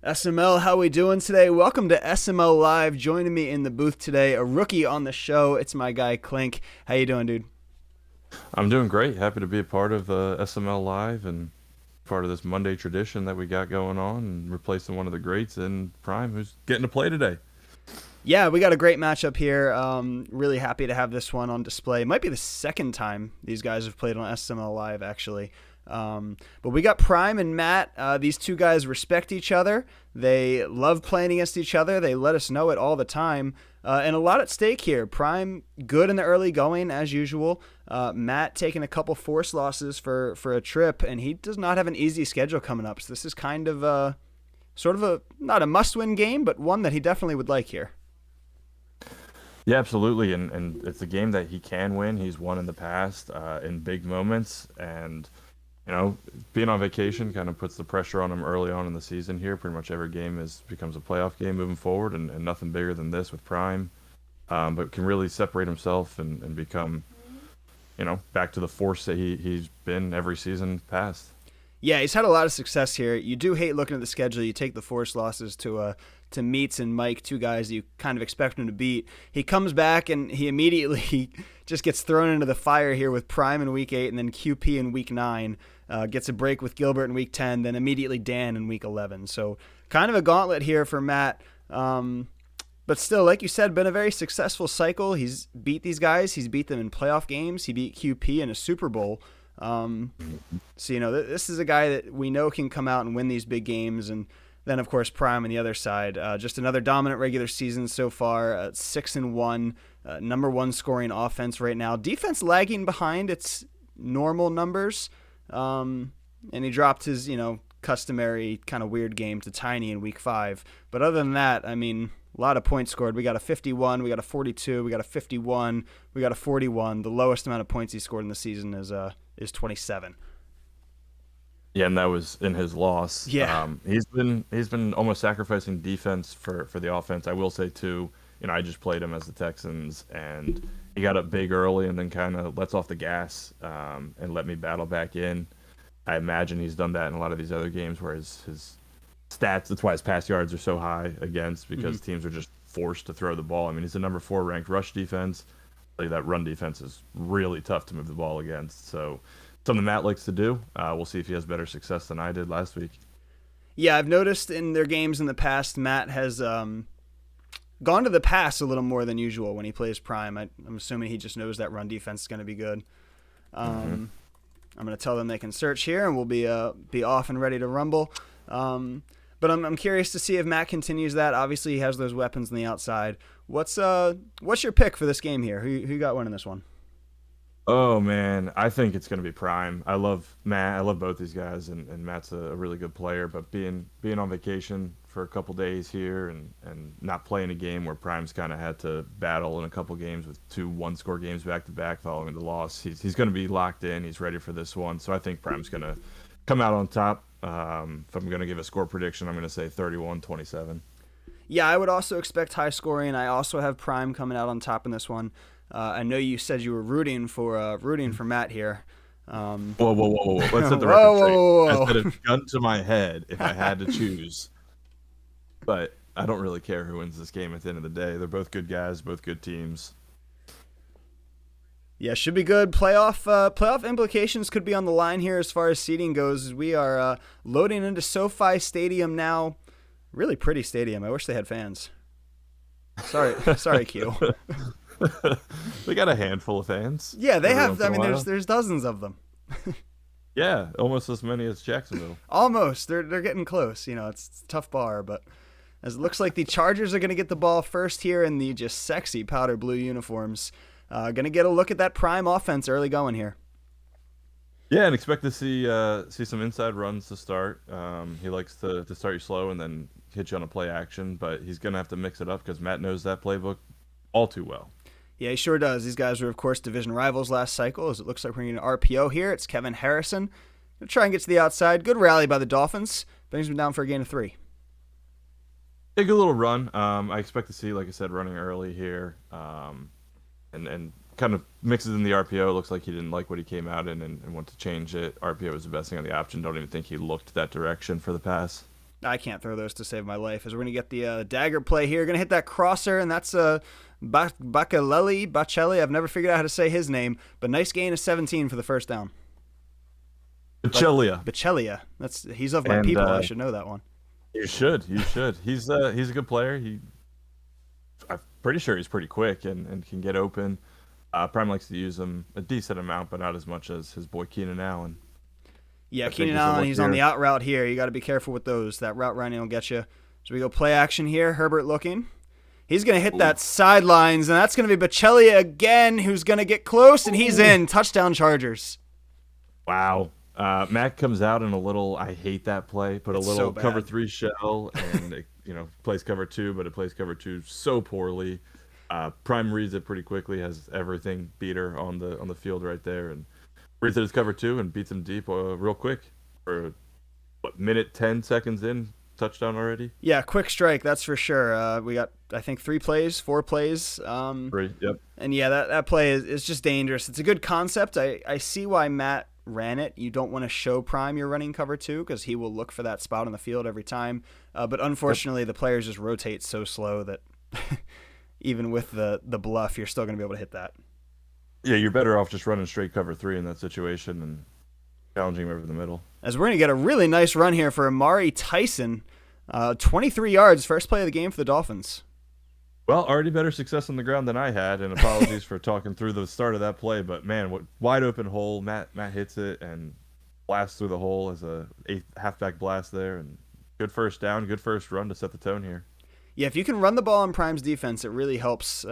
SML, how we doing today? Welcome to SML Live. Joining me in the booth today, a rookie on the show. It's my guy Clink. How you doing, dude? I'm doing great. Happy to be a part of SML Live and part of this Monday tradition that we got going on and replacing one of the greats in Prime who's getting to play today. Yeah, we got a great matchup here. Really happy to have this one on display. It might be the second time these guys have played on SML Live, actually. But we got Prime and Matt. These two guys respect each other. They love playing against each other. They let us know it all the time. And a lot at stake here. Prime good in the early going, as usual. Matt taking a couple forced losses for a trip, and he does not have an easy schedule coming up. So this is kind of sort of not a must-win game, but one that he definitely would like here. Yeah, absolutely. And it's a game that he can win. He's won in the past in big moments. And, being on vacation kind of puts the pressure on him early on in the season here. Pretty much every game becomes a playoff game moving forward, and nothing bigger than this with Prime. But can really separate himself and become, back to the force that he's been every season past. Yeah, he's had a lot of success here. You do hate looking at the schedule. You take the forced losses to Meats and Mike, two guys you kind of expect him to beat. He comes back and he immediately just gets thrown into the fire here with Prime in Week 8 and then QP in Week 9. Gets a break with Gilbert in Week 10, then immediately Dan in Week 11. So kind of a gauntlet here for Matt. But still, like you said, been a very successful cycle. He's beat these guys. He's beat them in playoff games. He beat QP in a Super Bowl. So, this is a guy that we know can come out and win these big games. And then, of course, Prime on the other side. Just another dominant regular season so far, 6-1, number one scoring offense right now. Defense lagging behind its normal numbers. And he dropped his, customary kind of weird game to Tiny in Week 5. But other than that, I mean, a lot of points scored. We got a 51, we got a 42, we got a 51, we got a 41. The lowest amount of points he scored in the season is 27. Yeah, and that was in his loss. Yeah. He's been almost sacrificing defense for the offense. I will say too, I just played him as the Texans, and he got up big early and then kind of lets off the gas and let me battle back in. I imagine he's done that in a lot of these other games where his stats. That's why his pass yards are so high against, because teams are just forced to throw the ball. I mean, he's the number 4 ranked rush defense. That run defense is really tough to move the ball against. So something Matt likes to do. We'll see if he has better success than I did last week. Yeah, I've noticed in their games in the past, Matt has gone to the pass a little more than usual when he plays Prime. I'm assuming he just knows that run defense is going to be good. I'm going to tell them they can search here, and we'll be off and ready to rumble. But I'm curious to see if Matt continues that. Obviously, he has those weapons on the outside. What's your pick for this game here? Who you got winning this one? Oh man, I think it's going to be Prime. I love Matt. I love both these guys, and Matt's a really good player. But being on vacation for a couple days here and not playing a game where Prime's kind of had to battle in a couple games with 2 one-score games back to back following the loss, he's going to be locked in. He's ready for this one. So I think Prime's going to come out on top. If I'm going to give a score prediction, I'm going to say 31-27. Yeah, I would also expect high scoring. I also have Prime coming out on top in this one. I know you said you were rooting for Matt here. Whoa. Let's set the record straight. Whoa. I said a gun to my head if I had to choose. But I don't really care who wins this game at the end of the day. They're both good guys, both good teams. Yeah, should be good. Playoff implications could be on the line here as far as seeding goes. As we are loading into SoFi Stadium now. Really pretty stadium. I wish they had fans. Sorry, Q. They got a handful of fans. Yeah, they every have. once I in a mean, while. there's dozens of them. Yeah, almost as many as Jacksonville. Almost. They're getting close. It's a tough bar, but as it looks like the Chargers are going to get the ball first here in the just sexy powder blue uniforms. Going to get a look at that Prime offense early going here. Yeah, and expect to see some inside runs to start. He likes to start you slow and then hit you on a play action, but he's going to have to mix it up because Matt knows that playbook all too well. Yeah, he sure does. These guys were, of course, division rivals last cycle. As it looks like we're getting an RPO here. It's Kevin Harrison. Going to try and get to the outside. Good rally by the Dolphins. Brings him down for a gain of 3. A good little run. I expect to see, like I said, running early here, and kind of mixes in the RPO. It looks like he didn't like what he came out in and wanted to change it. RPO was the best thing on the option. Don't even think he looked that direction for the pass. I can't throw those to save my life. As we're going to get the dagger play here. Going to hit that crosser, and that's Bacelli. I've never figured out how to say his name, but nice gain of 17 for the first down. Bacelia. He's of my people. I should know that one. You should. He's a good player. I'm pretty sure he's pretty quick and can get open. Prime likes to use him a decent amount, but not as much as his boy Keenan Allen. Yeah, Keenan Allen, he's on the out route here. You got to be careful with those. That route running will get you. So we go play action here. Herbert looking. He's going to hit that sidelines, and that's going to be Bacelli again, who's going to get close, and he's in. Touchdown Chargers. Wow. Matt comes out in a little, I hate that play, put a little cover 3 shell, and it, plays cover 2, but it plays cover 2 so poorly. Prime reads it pretty quickly, has everything beat her on the field right there, and reads it as cover 2 and beats him deep real quick for minute 10 seconds in, touchdown already. Yeah, quick strike, that's for sure. We got, I think, 4 plays. 3, yep. And yeah, that play is just dangerous. It's a good concept. I see why Matt ran it. You don't want to show Prime you're running cover 2 because he will look for that spot on the field every time. But unfortunately, the players just rotate so slow that even with the bluff, you're still going to be able to hit that. Yeah, you're better off just running straight cover 3 in that situation and challenging him over the middle. As we're going to get a really nice run here for Amari Tyson. 23 yards, first play of the game for the Dolphins. Well, already better success on the ground than I had, and apologies for talking through the start of that play, but man, what wide open hole. Matt hits it and blasts through the hole as a halfback blast there, and good first down, good first run to set the tone here. Yeah, if you can run the ball on Prime's defense, it really helps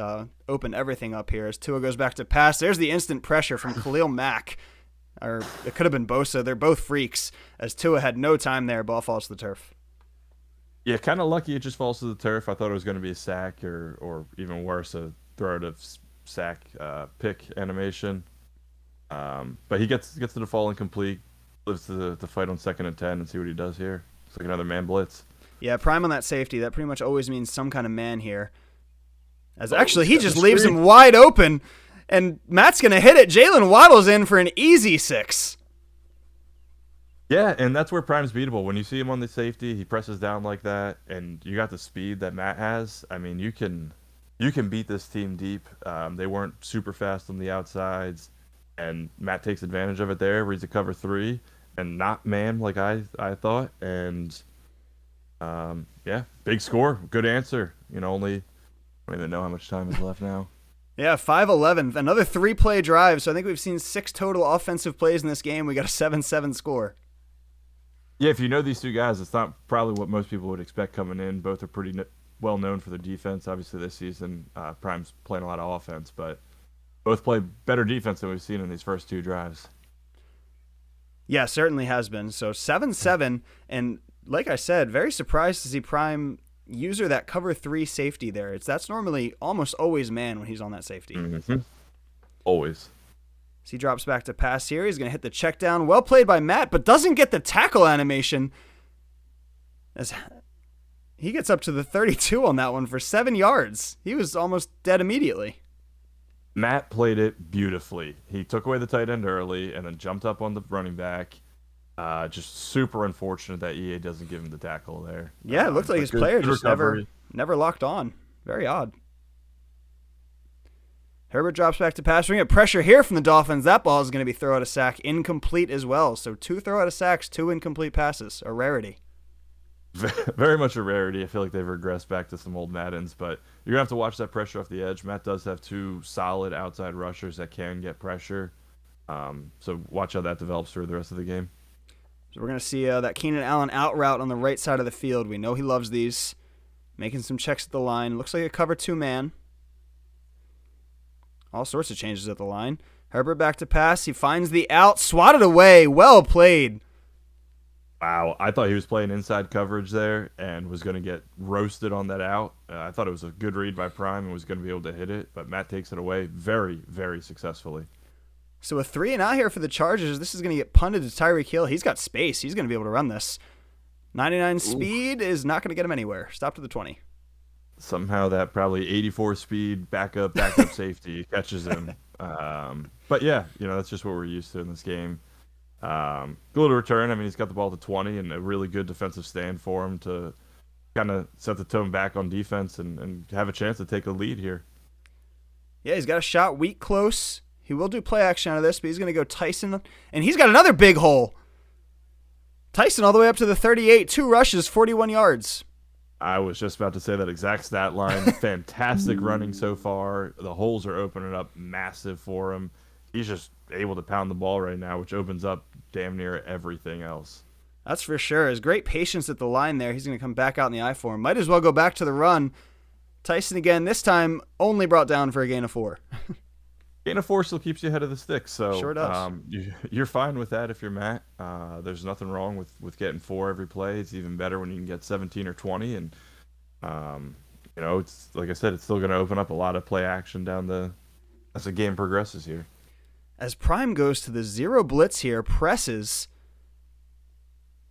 open everything up here. As Tua goes back to pass, there's the instant pressure from Khalil Mack. Or it could have been Bosa. They're both freaks. As Tua had no time there, ball falls to the turf. Yeah, kind of lucky it just falls to the turf. I thought it was going to be a sack or even worse, a throw to sack pick animation. But he gets to the fall incomplete, lives to fight on 2nd and 10 and see what he does here. It's like another man blitz. Yeah, Prime on that safety. That pretty much always means some kind of man here. As actually, he just leaves him wide open, and Matt's going to hit it. Jalen Waddle's in for an easy 6. Yeah, and that's where Prime's beatable. When you see him on the safety, he presses down like that, and you got the speed that Matt has. I mean, you can beat this team deep. They weren't super fast on the outsides, and Matt takes advantage of it there, reads a cover 3, and not man like I thought, and... yeah, big score. Good answer. I don't even know how much time is left now. Yeah, 5-11. Another 3-play drive. So I think we've seen 6 total offensive plays in this game. We got a 7-7 score. Yeah, if you know these two guys, it's not probably what most people would expect coming in. Both are pretty well known for their defense. Obviously, this season, Prime's playing a lot of offense, but both play better defense than we've seen in these first 2 drives. Yeah, certainly has been. So 7-7, and like I said, very surprised to see Prime user that cover 3 safety there. That's normally almost always man when he's on that safety. Mm-hmm. Always. So he drops back to pass here. He's going to hit the check down. Well played by Matt, but doesn't get the tackle animation. As he gets up to the 32 on that one for 7 yards. He was almost dead immediately. Matt played it beautifully. He took away the tight end early and then jumped up on the running back. Just super unfortunate that EA doesn't give him the tackle there. Yeah, it looked like his player just never locked on. Very odd. Herbert drops back to pass. We're going to get pressure here from the Dolphins. That ball is going to be throw out of sack, incomplete as well. So 2 throw out of sacks, 2 incomplete passes. A rarity. Very much a rarity. I feel like they've regressed back to some old Maddens, but you're going to have to watch that pressure off the edge. Matt does have 2 solid outside rushers that can get pressure. So watch how that develops through the rest of the game. So we're going to see that Keenan Allen out route on the right side of the field. We know he loves these. Making some checks at the line. Looks like a cover 2 man. All sorts of changes at the line. Herbert back to pass. He finds the out. Swatted away. Well played. Wow. I thought he was playing inside coverage there and was going to get roasted on that out. I thought it was a good read by Prime and was going to be able to hit it, but Matt takes it away very, very successfully. So a 3 and out here for the Chargers. This is going to get punted to Tyreek Hill. He's got space. He's going to be able to run this. 99 speed is not going to get him anywhere. Stop to the 20. Somehow that probably 84 speed backup safety catches him. But yeah, that's just what we're used to in this game. Good little return. I mean, he's got the ball to 20 and a really good defensive stand for him to kind of set the tone back on defense and have a chance to take a lead here. Yeah, he's got a shot weak close. He will do play action out of this, but he's going to go Tyson, and he's got another big hole. Tyson all the way up to the 38, 2 rushes, 41 yards. I was just about to say that exact stat line. Fantastic running so far. The holes are opening up massive for him. He's just able to pound the ball right now, which opens up damn near everything else. That's for sure. His great patience at the line there. He's going to come back out in the I for him. Might as well go back to the run. Tyson again, this time only brought down for a gain of 4. Gain of 4 still keeps you ahead of the sticks, so sure does. You're fine with that if you're Matt. There's nothing wrong with getting 4 every play. It's even better when you can get 17 or 20, and it's like I said, it's still going to open up a lot of play action as the game progresses here. As Prime goes to the 0 blitz here, presses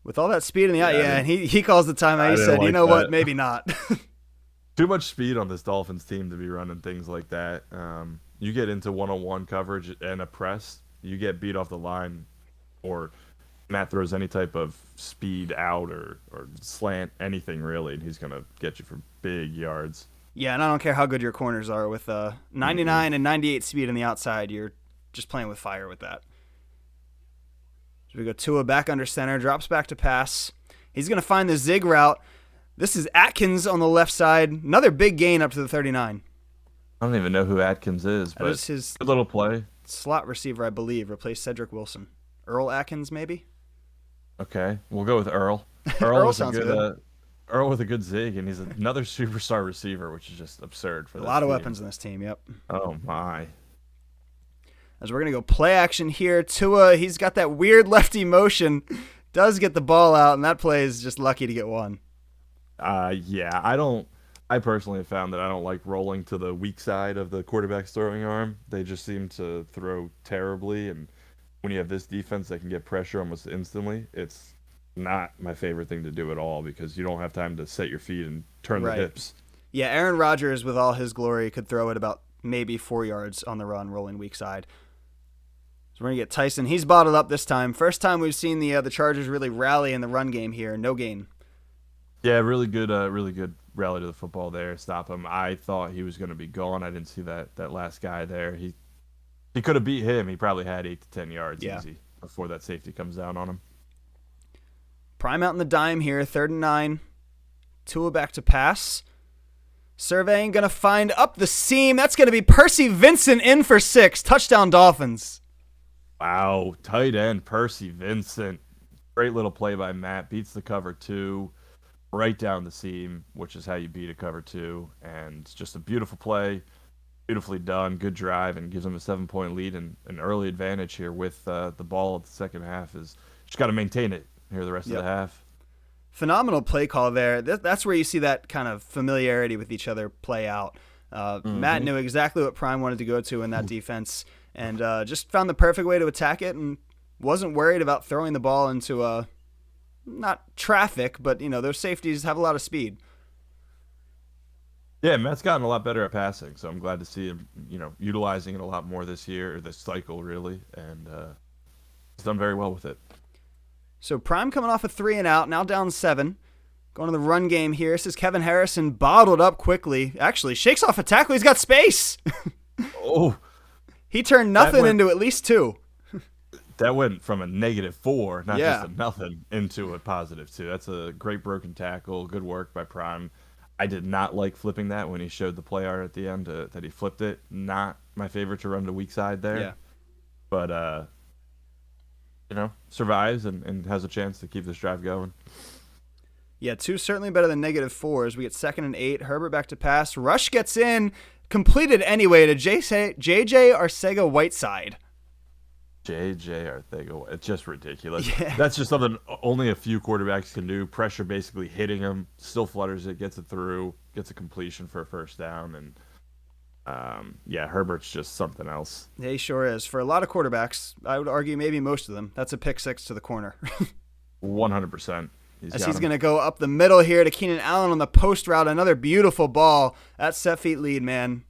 with all that speed in the eye, and he calls the timeout. He said, you know what, maybe not. Too much speed on this Dolphins team to be running things like that. You get into one-on-one coverage and a press, you get beat off the line, or Matt throws any type of speed out or slant, anything really, and he's going to get you for big yards. Yeah, and I don't care how good your corners are. With 99 and 98 speed on the outside, you're just playing with fire with that. So we go Tua back under center, drops back to pass. He's going to find the zig route. This is Atkins on the left side. Another big gain up to the 39. I don't even know who Atkins is, but it's his good little play. Slot receiver, I believe, replaced Cedric Wilson. Earl Atkins, maybe? Okay, we'll go with Earl. Earl sounds good. Earl with a good zig, and he's another superstar receiver, which is just absurd for a this lot of team. weapons in this team, yep. Oh, my. As we're going to go play action here, Tua, he's got that weird lefty motion, does get the ball out, and that play is just lucky to get one. I personally have found that I don't like rolling to the weak side of the quarterback's throwing arm. They just seem to throw terribly, and when you have this defense that can get pressure almost instantly, it's not my favorite thing to do at all because you don't have time to set your feet and turn the hips. Yeah, Aaron Rodgers, with all his glory, could throw it about maybe 4 yards on the run, rolling weak side. So we're going to get Tyson. He's bottled up this time. First time we've seen the Chargers really rally in the run game here. No gain. Yeah, really good rally to the football there. Stop him. I thought he was going to be gone. I didn't see that last guy there. He could have beat him. He probably had 8 to 10 yards easy before that safety comes down on him. Prime out in the dime here, 3rd and 9. Tua back to pass. Surveying, going to find up the seam. That's going to be Percy Vincent in for 6. Touchdown Dolphins. Wow, tight end Percy Vincent. Great little play by Matt. Beats the cover 2. Right down the seam, which is how you beat a cover 2. And just a beautiful play. Beautifully done. Good drive, and gives them a 7-point lead and an early advantage here with the ball at the second half. Is just got to maintain it here the rest of the half. Phenomenal play call there. That's where you see that kind of familiarity with each other play out. Matt knew exactly what Prime wanted to go to in that defense and just found the perfect way to attack it and wasn't worried about throwing the ball into not traffic, but those safeties have a lot of speed. Yeah, Matt's gotten a lot better at passing, so I'm glad to see him, utilizing it a lot more this year, or this cycle really, and he's done very well with it. So Prime coming off a 3 and out, now down 7. Going to the run game here. This is Kevin Harrison bottled up quickly. Actually, shakes off a tackle. He's got space. Oh. He turned nothing into at least 2. That went from a -4, not just a nothing, into a +2. That's a great broken tackle. Good work by Prime. I did not like flipping that when he showed the play art at the end that he flipped it. Not my favorite to run to weak side there. Yeah. But, survives and has a chance to keep this drive going. Yeah, 2 certainly better than -4 as we get 2nd and 8. Herbert back to pass. Rush gets in. Completed anyway to J.J. Arcega-Whiteside. J.J. Arcega, it's just ridiculous. Yeah. That's just something only a few quarterbacks can do. Pressure basically hitting him, still flutters it, gets it through, gets a completion for a first down, and Herbert's just something else. Yeah, he sure is. For a lot of quarterbacks, I would argue maybe most of them, that's a pick 6 to the corner. 100%. He's going to go up the middle here to Keenan Allen on the post route. Another beautiful ball. That set feet lead, man.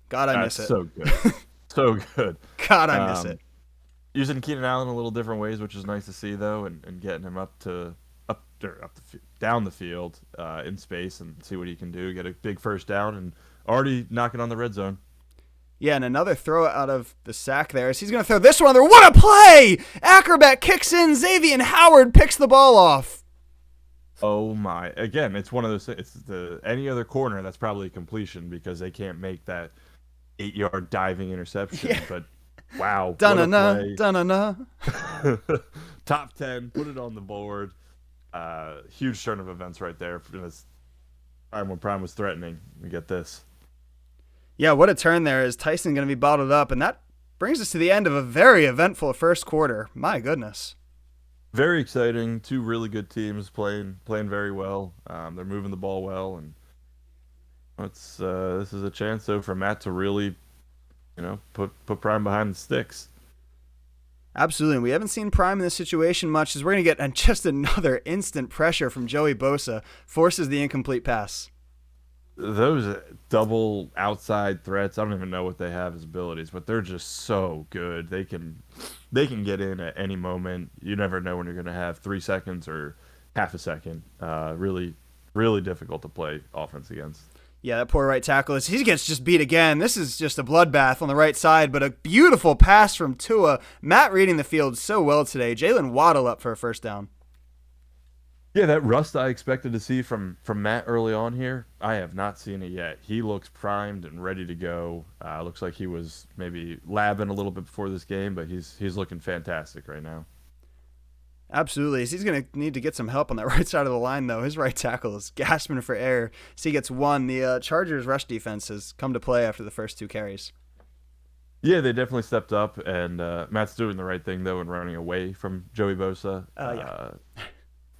God, I miss it. So good. So good. God, I miss it. using Keenan Allen a little different ways, which is nice to see though, and getting him down the field in space and see what he can do. Get a big first down and already knocking on the red zone. Yeah, and another throw out of the sack there. So he's going to throw this one there. What a play! Acrobat kicks in. Xavier Howard picks the ball off. Oh my! Again, it's one of those. It's any other corner that's probably a completion because they can't make that 8-yard diving interception. Yeah. But wow, Dun-na-na. Top 10, put it on the board. Huge turn of events right there. When Prime was threatening, we get this. Yeah, what a turn there. Is Tyson going to be bottled up? And that brings us to the end of a very eventful first quarter. My goodness. Very exciting. Two really good teams playing very well. They're moving the ball well, and this is a chance though for Matt to really, put Prime behind the sticks. Absolutely. And we haven't seen Prime in this situation much, as we're going to get just another instant pressure from Joey Bosa, forces the incomplete pass. Those double outside threats, I don't even know what they have as abilities, but they're just so good. They can get in at any moment. You never know when you're going to have 3 seconds or half a second. Really, really difficult to play offense against. Yeah, that poor right tackle, he gets just beat again. This is just a bloodbath on the right side, but a beautiful pass from Tua. Matt reading the field so well today. Jalen Waddle up for a first down. Yeah, that rust I expected to see from Matt early on here, I have not seen it yet. He looks primed and ready to go. Looks like he was maybe labbing a little bit before this game, but he's looking fantastic right now. Absolutely. He's going to need to get some help on that right side of the line, though. His right tackle is gasping for air. So he gets one. The Chargers' rush defense has come to play after the first 2 carries. Yeah, they definitely stepped up, and Matt's doing the right thing, though, in running away from Joey Bosa. Yeah.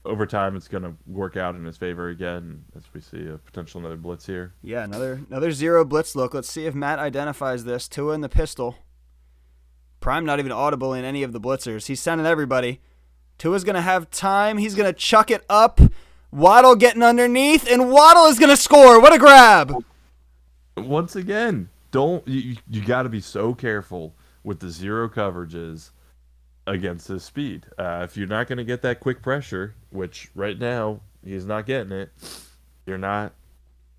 Over time, it's going to work out in his favor again as we see a potential another blitz here. Yeah, another zero blitz look. Let's see if Matt identifies this. Tua in the pistol. Prime not even audible in any of the blitzers. He's sending everybody. Tua's going to have time. He's going to chuck it up. Waddle getting underneath, and Waddle is going to score. What a grab. Once again, you got to be so careful with the zero coverages against his speed. If you're not going to get that quick pressure, which right now he's not getting it, you're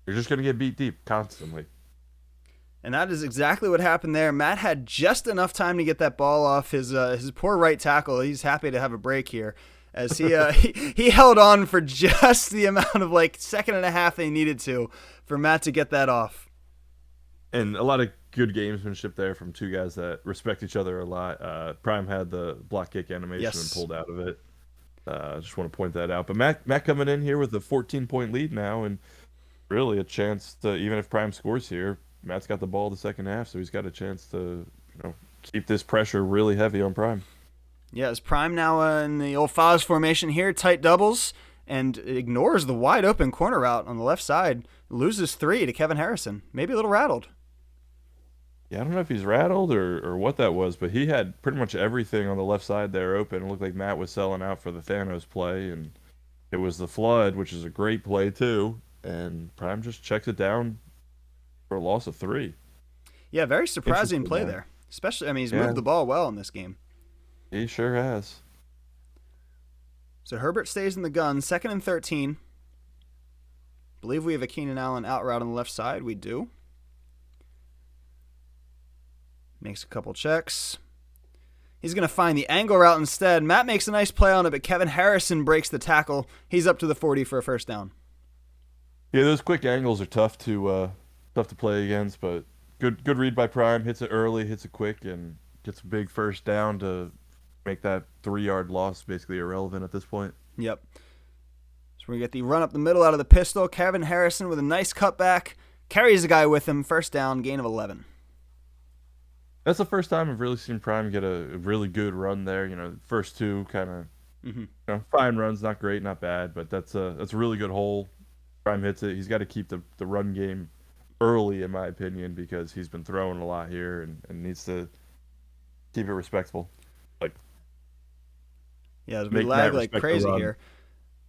just going to get beat deep constantly. And that is exactly what happened there. Matt had just enough time to get that ball off his poor right tackle. He's happy to have a break here, as he held on for just the amount of second and a half they needed to for Matt to get that off. And a lot of good gamesmanship there from two guys that respect each other a lot. Prime had the block kick animation and pulled out of it. I just want to point that out. But Matt coming in here with a 14-point lead now, and really a chance to, even if Prime scores here, Matt's got the ball the second half, so he's got a chance to keep this pressure really heavy on Prime. Yeah, it's Prime now in the old Foz formation here, tight doubles, and ignores the wide open corner route on the left side. Loses 3 to Kevin Harrison. Maybe a little rattled. Yeah, I don't know if he's rattled or what that was, but he had pretty much everything on the left side there open. It looked like Matt was selling out for the Thanos play, and it was the flood, which is a great play too, and Prime just checks it down for a loss of 3. Yeah, very surprising play there. Especially, he's moved the ball well in this game. He sure has. So Herbert stays in the gun, 2nd and 13. Believe we have a Keenan Allen out route on the left side. We do. Makes a couple checks. He's going to find the angle route instead. Matt makes a nice play on it, but Kevin Harrison breaks the tackle. He's up to the 40 for a first down. Yeah, those quick angles are tough to play against, but good read by Prime. Hits it early, hits it quick, and gets a big first down to make that 3-yard loss basically irrelevant at this point. Yep. So we get the run up the middle out of the pistol. Kevin Harrison with a nice cutback. Carries the guy with him. First down, gain of 11. That's the first time I've really seen Prime get a really good run there. First 2 kind of fine runs, not great, not bad, but that's a really good hole. Prime hits it. He's got to keep the run game early, in my opinion, because he's been throwing a lot here and needs to keep it respectful. Yeah, we lag like crazy here.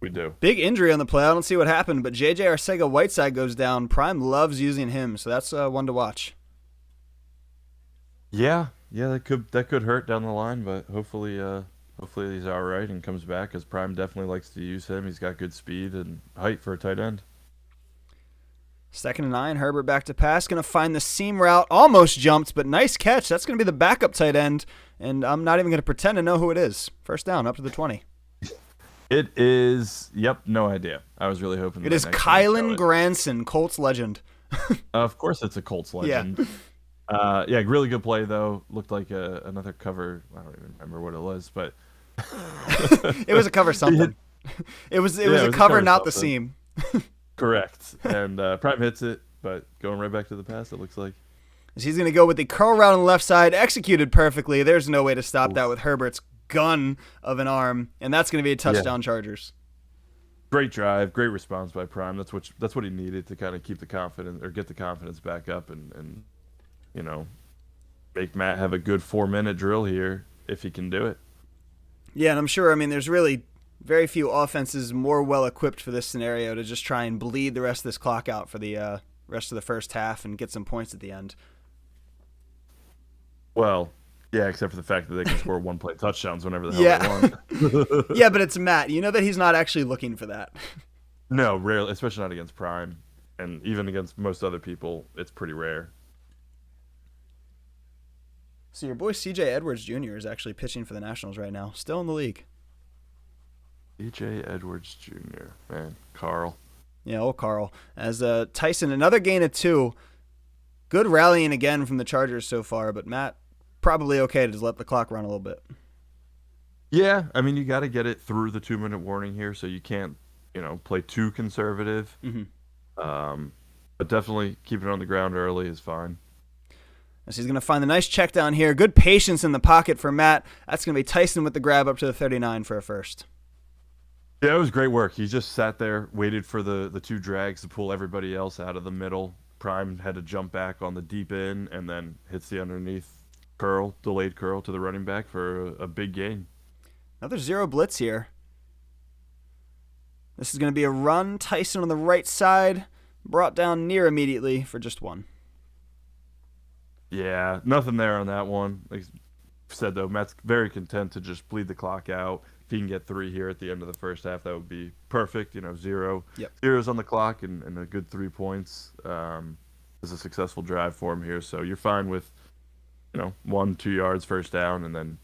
We do. Big injury on the play. I don't see what happened, but J.J. Arcega-Whiteside goes down. Prime loves using him, so that's one to watch. Yeah, Yeah, that could hurt down the line, but hopefully he's all right and comes back, because Prime definitely likes to use him. He's got good speed and height for a tight end. 2nd and 9, Herbert back to pass, going to find the seam route, almost jumped, but nice catch. That's going to be the backup tight end, and I'm not even going to pretend to know who it is. First down, up to the 20. It is, yep, no idea. I was really hoping It is Kylan Granson, Colts legend. Of course it's a Colts legend. Yeah, really good play, though. Looked like another cover. I don't even remember what it was, but it was a cover something. It was a cover, not the seam. Correct. And Prime hits it, but going right back to the pass, it looks like. He's going to go with the curl route on the left side, executed perfectly. There's no way to stop that with Herbert's gun of an arm, and that's going to be a touchdown, Chargers. Great drive, great response by Prime. That's what he needed to kind of keep the confidence, or get the confidence back up, and make Matt have a good 4-minute drill here if he can do it. Yeah, and I'm sure, there's really very few offenses more well-equipped for this scenario to just try and bleed the rest of this clock out for the rest of the first half and get some points at the end. Well, yeah, except for the fact that they can score one-play touchdowns whenever the hell they want. Yeah, but it's Matt. You know that he's not actually looking for that. No, rarely, especially not against Prime. And even against most other people, it's pretty rare. So your boy C.J. Edwards Jr. is actually pitching for the Nationals right now. Still in the league. C.J. Edwards Jr. Man, Carl. Yeah, old Carl. As Tyson, another gain of 2. Good rallying again from the Chargers so far, but Matt, probably okay to just let the clock run a little bit. Yeah, you got to get it through the 2-minute warning here, so you can't, play too conservative. Mm-hmm. But definitely keeping it on the ground early is fine. As he's going to find the nice check down here. Good patience in the pocket for Matt. That's going to be Tyson with the grab up to the 39 for a first. Yeah, it was great work. He just sat there, waited for the 2 drags to pull everybody else out of the middle. Prime had to jump back on the deep end and then hits the underneath delayed curl to the running back for a big gain. Another 0 blitz here. This is going to be a run. Tyson on the right side, brought down near immediately for just 1. Yeah, nothing there on that one. Like I said, though, Matt's very content to just bleed the clock out. If he can get 3 here at the end of the first half, that would be perfect. 0. Yep. 0's on the clock and a good 3 points is a successful drive for him here. So you're fine with, 1-2 yards first down, and then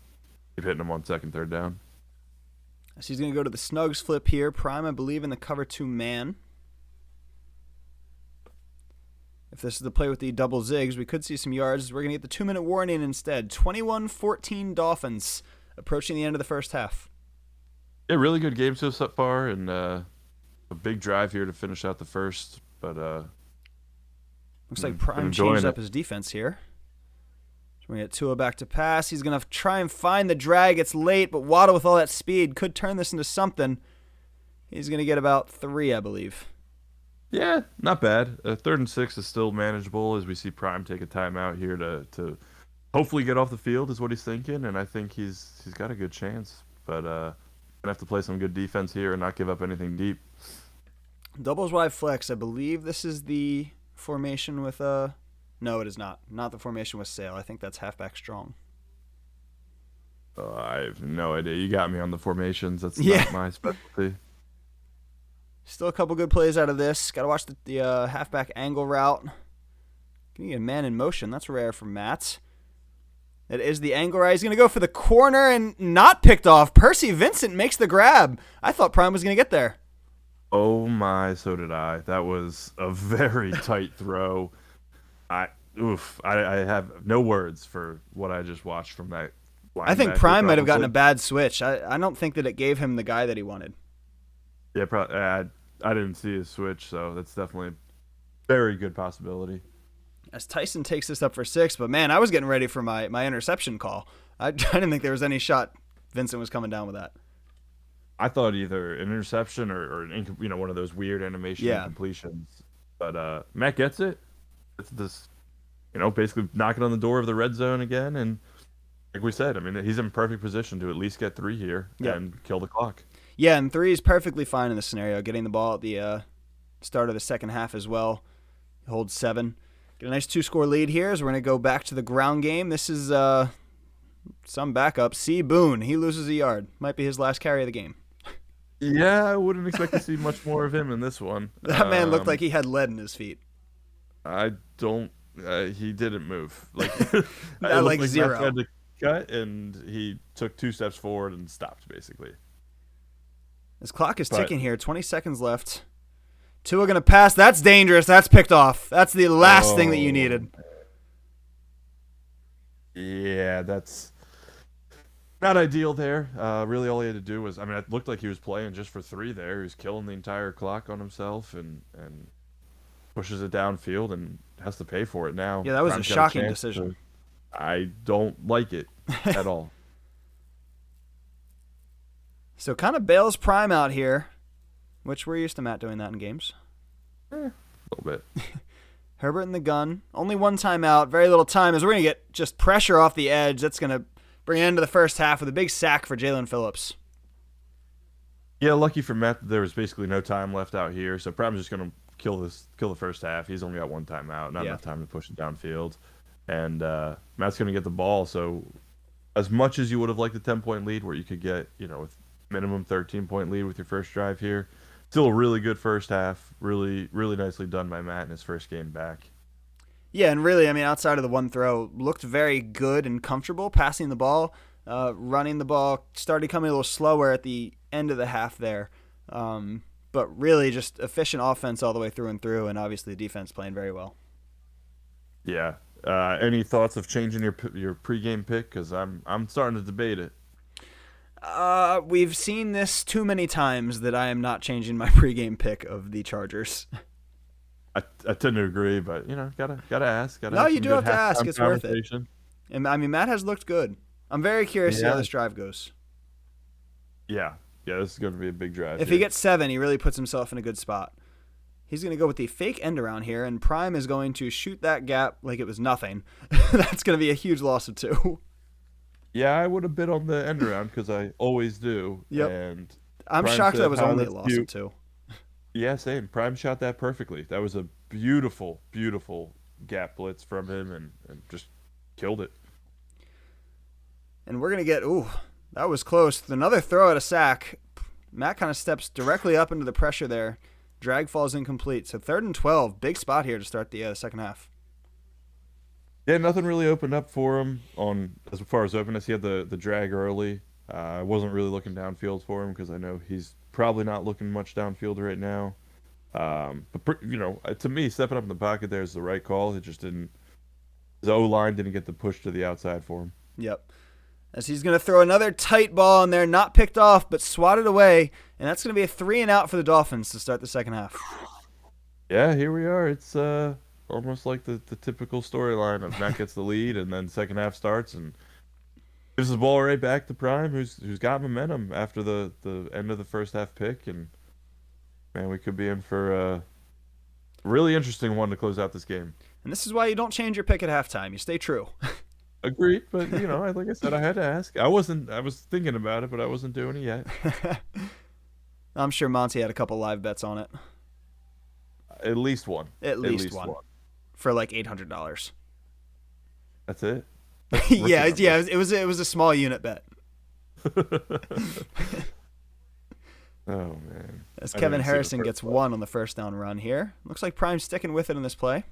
keep hitting him on 2nd, 3rd down. So he's going to go to the snugs flip here. Prime, I believe, in the cover 2 man. If this is the play with the double zigs, we could see some yards. We're going to get the 2-minute warning instead. 21-14 Dolphins, approaching the end of the first half. Yeah, really good game so far, and a big drive here to finish out the first. But looks like Prime changed up his defense here. So we get Tua back to pass. He's going to try and find the drag. It's late, but Waddle with all that speed could turn this into something. He's going to get about 3, I believe. Yeah, not bad. 3rd and 6 is still manageable as we see Prime take a timeout here to hopefully get off the field is what he's thinking, and I think he's got a good chance. But gonna have to play some good defense here and not give up anything deep. Doubles wide flex. I believe this is the formation with no, it is not. Not the formation with Sale. I think that's halfback strong. I have no idea. You got me on the formations. That's not my specialty. Still a couple good plays out of this. Got to watch the halfback angle route. Can you get a man in motion? That's rare for Matt. It is the angle route. He's going to go for the corner and not picked off. Percy Vincent makes the grab. I thought Prime was going to get there. Oh my, so did I. That was a very tight throw. I have no words for what I just watched from that linebacker. I think Prime might have gotten a bad switch. I don't think that it gave him the guy that he wanted. Yeah, probably. I didn't see his switch, so that's definitely a very good possibility. As Tyson takes this up for 6, but man, I was getting ready for my interception call. I didn't think there was any shot Vincent was coming down with that. I thought either an interception or an one of those weird animation incompletions. But Matt gets it. It's this, basically knocking on the door of the red zone again, and like we said, he's in perfect position to at least get 3 here and kill the clock. Yeah, and 3 is perfectly fine in this scenario. Getting the ball at the start of the second half as well. Holds 7. Get a nice 2-score lead here as we're going to go back to the ground game. This is Some backup, C. Boone. He loses a yard. Might be his last carry of the game. Yeah, I wouldn't expect to see much more of him in this one. That man looked like he had lead in his feet. I don't. He didn't move. Like Not like Matt zero. tried to cut, and he took 2 steps forward and stopped basically. His clock is ticking here. 20 seconds left. Tua going to pass. That's dangerous. That's picked off. That's the last thing that you needed. Yeah, that's not ideal there. Really, all he had to do was, I mean, it looked like he was playing just for 3 there. He was killing the entire clock on himself and pushes it downfield and has to pay for it now. Yeah, that was Prime's a got shocking chance decision. I don't like it at all. So kind of bails Prime out here, which we're used to Matt doing that in games. A little bit. Herbert in the gun. Only one timeout. Very little time as we're going to get just pressure off the edge. That's going to bring an end to the first half with a big sack for Jalen Phillips. Yeah, lucky for Matt that there was basically no time left out here. So Prime's just going to kill the first half. He's only got 1 timeout. Not enough time to push it downfield. And Matt's going to get the ball. So as much as you would have liked a 10-point lead where you could get, with minimum 13-point lead with your first drive here, still a really good first half. Really, really nicely done by Matt in his first game back. Yeah, and really, I mean, outside of the one throw, looked very good and comfortable passing the ball, running the ball, started coming a little slower at the end of the half there. But really just efficient offense all the way through and through, and obviously the defense playing very well. Yeah. Any thoughts of changing your pregame pick? Because I'm starting to debate it. We've seen this too many times that I am not changing my pregame pick of the Chargers. I tend to agree, but gotta ask. No, you do have to ask. It's worth it. And I mean, Matt has looked good. I'm very curious to see how this drive goes. Yeah, this is going to be a big drive. If he gets 7, he really puts himself in a good spot. He's going to go with the fake end around here, and Prime is going to shoot that gap like it was nothing. That's going to be a huge loss of 2. Yeah, I would have bid on the end around because I always do. Yep. And I'm shocked that was only a loss of 2. Yeah, same. Prime shot that perfectly. That was a beautiful, beautiful gap blitz from him and just killed it. And we're going to get, that was close. Another throw at a sack. Matt kind of steps directly up into the pressure there. Drag falls incomplete. So 3rd and 12. Big spot here to start the second half. Yeah, nothing really opened up for him on as far as openness. He had the drag early. I wasn't really looking downfield for him because I know he's probably not looking much downfield right now. But to me, stepping up in the pocket there is the right call. It just didn't. His O-line didn't get the push to the outside for him. Yep. As he's going to throw another tight ball in there, not picked off, but swatted away. And that's going to be a 3 and out for the Dolphins to start the second half. Yeah, here we are. It's almost like the typical storyline of Matt gets the lead and then second half starts and gives the ball right back to Prime, who's got momentum after the end of the first half pick. And, man, we could be in for a really interesting one to close out this game. And this is why you don't change your pick at halftime. You stay true. Agreed, but like I said, I had to ask. I was thinking about it, but I wasn't doing it yet. I'm sure Monty had a couple live bets on it. At least one. At least one. For like $800. That's it. yeah. It was a small unit bet. Oh man. As Kevin Harrison gets 1 on the first down run here. Looks like Prime's sticking with it in this play.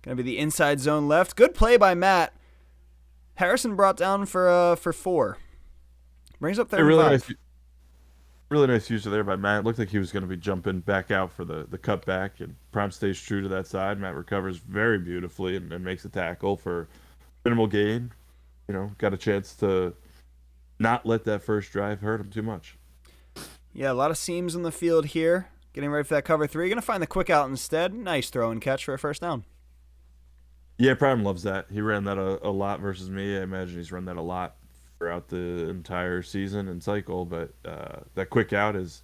Going to be the inside zone left. Good play by Matt. Harrison brought down for 4. Brings up 35. Really nice user there by Matt. It looked like he was going to be jumping back out for the cutback, and Prime stays true to that side. Matt recovers very beautifully and makes a tackle for minimal gain. Got a chance to not let that first drive hurt him too much. Yeah, a lot of seams in the field here. Getting ready for that cover 3. Going to find the quick out instead. Nice throw and catch for a first down. Yeah, Prime loves that. He ran that a lot versus me. I imagine he's run that a lot throughout the entire season and cycle, but that quick out is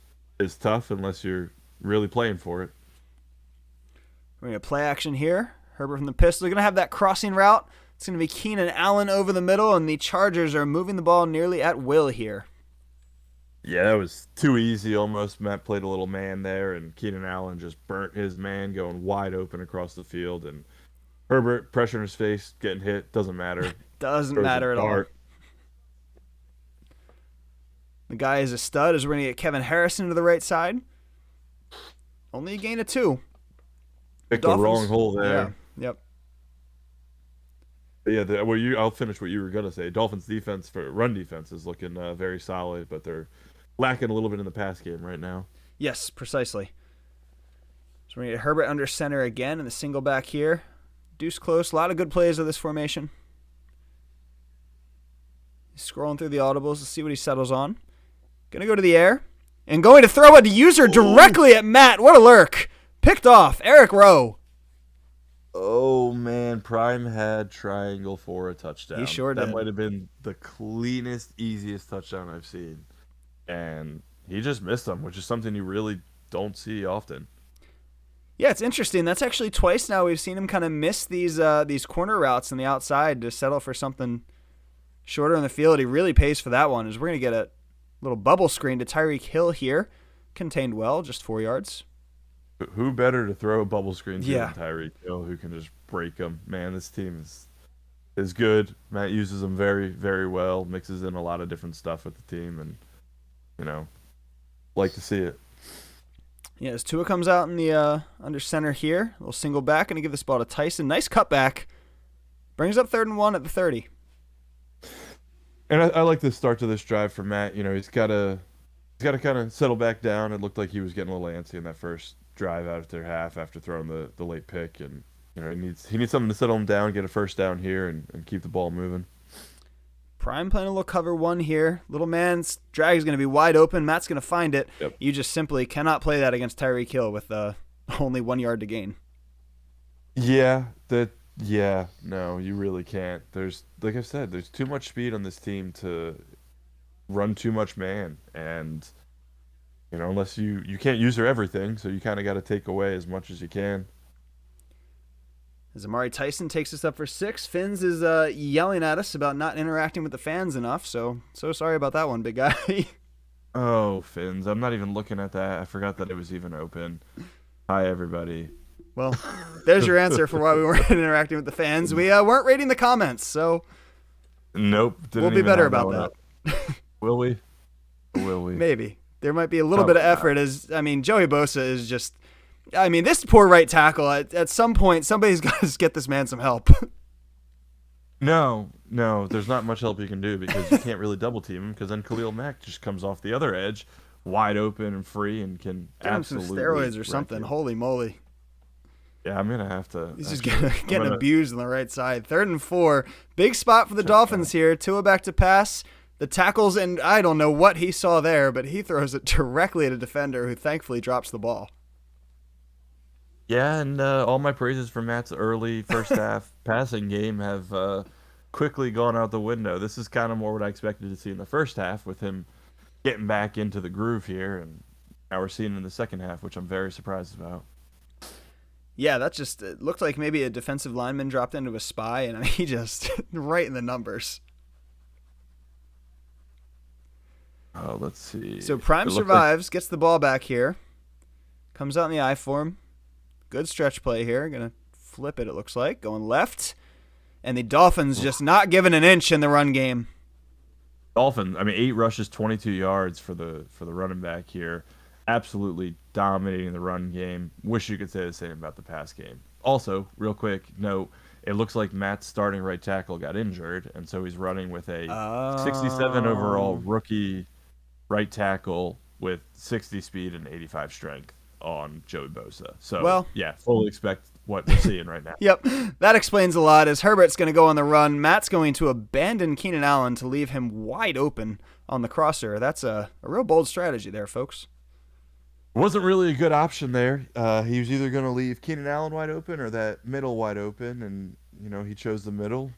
tough unless you're really playing for it. We're going to play action here. Herbert from the pistol. We're going to have that crossing route. It's going to be Keenan Allen over the middle, and the Chargers are moving the ball nearly at will here. Yeah, that was too easy almost. Matt played a little man there, and Keenan Allen just burnt his man going wide open across the field, and Herbert, pressure in his face, getting hit, doesn't matter. Doesn't Throws a matter at all. dart. The guy is a stud as we're going to get Kevin Harrison to the right side. Only a gain of 2. Picked the wrong hole there. Yeah. Yep. Yeah, I'll finish what you were gonna say. Dolphins defense for run defense is looking very solid, but they're lacking a little bit in the pass game right now. Yes, precisely. So we're going to get Herbert under center again in the single back here. Deuce close. A lot of good plays of this formation. He's scrolling through the audibles to see what he settles on. Going to go to the air. And going to throw a user directly at Matt. What a lurk. Picked off. Eric Rowe. Oh, man. Prime had triangle for a touchdown. He sure did. That might have been the cleanest, easiest touchdown I've seen. And he just missed them, which is something you really don't see often. Yeah, it's interesting. That's actually twice now we've seen him kind of miss these corner routes on the outside to settle for something shorter in the field. He really pays for that one. As we're going to get a little bubble screen to Tyreek Hill here. Contained well, just 4 yards. Who better to throw a bubble screen to Yeah. than Tyreek Hill, who can just break them? Man, this team is good. Matt uses them very, very well. Mixes in a lot of different stuff with the team, and like to see it. Yeah, as Tua comes out in the under center here, a little single back, going to give this ball to Tyson. Nice cutback. Brings up 3rd and 1 at the 30. And I like the start to this drive for Matt. He's got to kind of settle back down. It looked like he was getting a little antsy in that first drive after half, after throwing the late pick, and he needs something to settle him down, get a first down here, and keep the ball moving. Prime playing a little cover 1 here. Little man's drag is going to be wide open. Matt's going to find it. Yep. You just simply cannot play that against Tyreek Hill with only 1 yard to gain. Yeah, no, you really can't. There's, like I said, there's too much speed on this team to run too much man, and unless you can't use her everything, so you kind of got to take away as much as you can. As Amari Tyson takes us up for 6, Finns is yelling at us about not interacting with the fans enough, so sorry about that one, big guy. Oh, Finns, I'm not even looking at that. I forgot that it was even open. Hi, everybody. Well, there's your answer for why we weren't interacting with the fans. We weren't rating the comments, so nope. We'll be better about that. Will we? Or will we? Maybe. There might be a little bit of effort. Joey Bosa is just... this poor right tackle, at some point, somebody's got to get this man some help. No, there's not much help you can do because you can't really double team him because then Khalil Mack just comes off the other edge, wide open and free, and can absolutely some steroids or something. you. Holy moly. Yeah, I'm going to have to. He's just getting abused on the right side. 3rd and 4. Big spot for the Dolphins here. Tua back to pass. The tackles, and I don't know what he saw there, but he throws it directly at a defender who thankfully drops the ball. Yeah, and all my praises for Matt's early first half passing game have quickly gone out the window. This is kind of more what I expected to see in the first half with him getting back into the groove here, and now we're seeing it in the second half, which I'm very surprised about. Yeah, it looked like maybe a defensive lineman dropped into a spy, and he just right in the numbers. Let's see. So Prime survives, gets the ball back here, comes out in the I form. Good stretch play here. Gonna flip it looks like. Going left. And the Dolphins just not giving an inch in the run game. Dolphins, 8 rushes, 22 yards for the running back here. Absolutely dominating the run game. Wish you could say the same about the pass game. Also, real quick note, it looks like Matt's starting right tackle got injured, and so he's running with a 67 overall rookie right tackle with 60 speed and 85 strength on Joey Bosa. So, fully expect what we're seeing right now. Yep, that explains a lot as Herbert's going to go on the run. Matt's going to abandon Keenan Allen to leave him wide open on the crosser. That's a real bold strategy there, folks. Wasn't really a good option there. He was either going to leave Keenan Allen wide open or that middle wide open, and he chose the middle.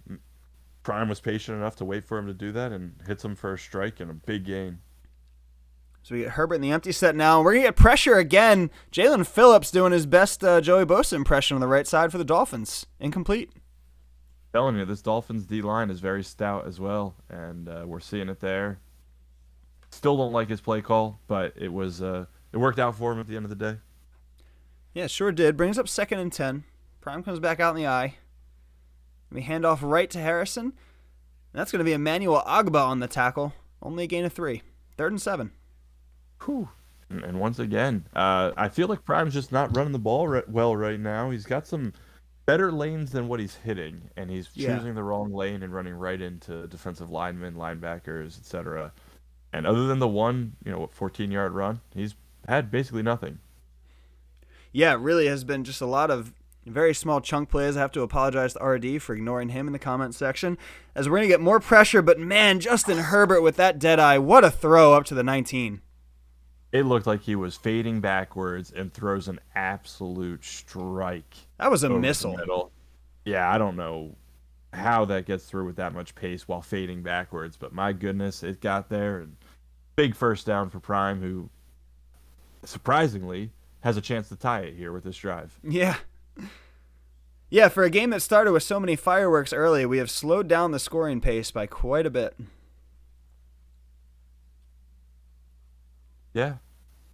Prime was patient enough to wait for him to do that and hits him for a strike and a big gain. So we get Herbert in the empty set now. We're going to get pressure again. Jalen Phillips doing his best Joey Bosa impression on the right side for the Dolphins. Incomplete. Telling you, this Dolphins D-line is very stout as well, and we're seeing it there. Still don't like his play call, but it worked out for him at the end of the day. Yeah, sure did. Brings up 2nd and 10. Prime comes back out in the I. We hand off right to Harrison. And that's going to be Emmanuel Agba on the tackle. Only a gain of 3. 3rd and 7. Whew. And once again, I feel like Prime's just not running the ball well right now. He's got some better lanes than what he's hitting, and he's choosing the wrong lane and running right into defensive linemen, linebackers, etc. And other than the one, 14-yard run, he's had basically nothing. Yeah, it really has been just a lot of very small chunk plays. I have to apologize to RD for ignoring him in the comment section, as we're going to get more pressure, but man, Justin Herbert with that dead eye, what a throw up to the 19. It looked like he was fading backwards and throws an absolute strike. That was a missile. Yeah, I don't know how that gets through with that much pace while fading backwards, but my goodness, it got there. And big first down for Prime, who surprisingly has a chance to tie it here with this drive. Yeah. Yeah, for a game that started with so many fireworks early, we have slowed down the scoring pace by quite a bit. Yeah,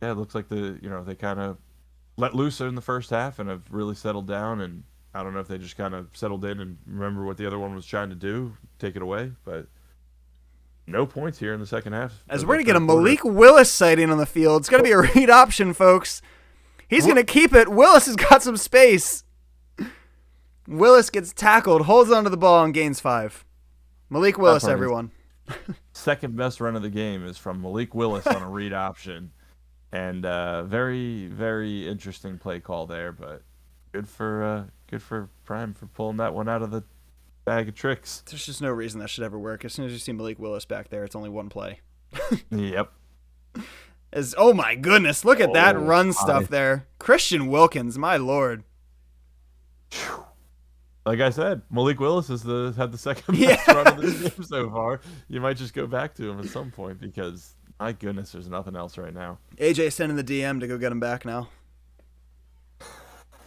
it looks like they kind of let loose in the first half and have really settled down. And I don't know if they just kind of settled in and remember what the other one was trying to do, take it away. But no points here in the second half. As we're going to get a Malik Willis sighting on the field. It's going to be a read option, folks. He's going to keep it. Willis has got some space. Willis gets tackled, holds onto the ball, and gains 5. Malik Willis, everyone. Second best run of the game is from Malik Willis on a read option. And very, very interesting play call there, but good for Prime for pulling that one out of the bag of tricks. There's just no reason that should ever work. As soon as you see Malik Willis back there, it's only one play. Yep. Oh my goodness, look at that run stuff there. Christian Wilkins, my lord. Like I said, Malik Willis had the second best run of this game so far. You might just go back to him at some point because, my goodness, there's nothing else right now. AJ sending the DM to go get him back now.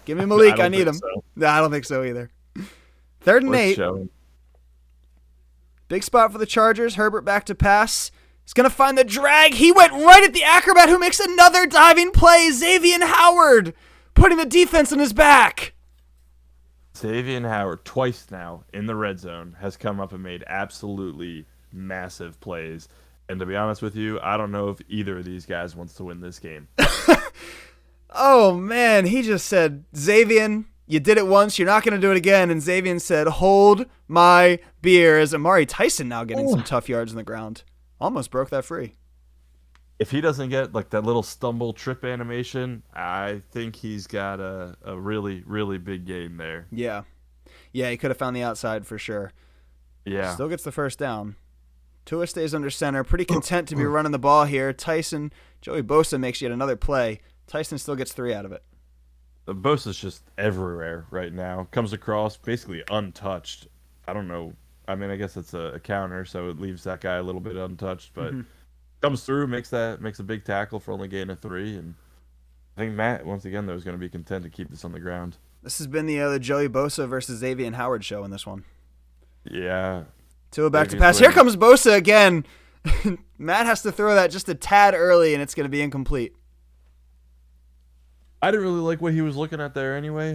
Give me Malik, I need him. So. No, I don't think so either. 3rd and 8. Big spot for the Chargers. Herbert back to pass. He's going to find the drag. He went right at the acrobat who makes another diving play. Xavier Howard putting the defense on his back. Xavier Howard, twice now in the red zone, has come up and made absolutely massive plays. And to be honest with you, I don't know if either of these guys wants to win this game. Oh, man. He just said, Xavier, you did it once. You're not going to do it again. And Xavier said, hold my beer. As Amari Tyson now getting some tough yards on the ground. Almost broke that free. If he doesn't get like that little stumble trip animation, I think he's got a really, really big game there. Yeah. Yeah, he could have found the outside for sure. Yeah. Still gets the first down. Tua stays under center. Pretty content to be running the ball here. Tyson, Joey Bosa makes yet another play. Tyson still gets 3 out of it. Bosa's just everywhere right now. Comes across basically untouched. I don't know. I mean, I guess it's a counter, so it leaves that guy a little bit untouched, but comes through, makes a big tackle for only gain of 3, and I think Matt, once again, though, is going to be content to keep this on the ground. This has been the Joey Bosa versus Xavier Howard show in this one. Yeah. Tua back to pass. Here comes Bosa again. Matt has to throw that just a tad early, and it's going to be incomplete. I didn't really like what he was looking at there anyway.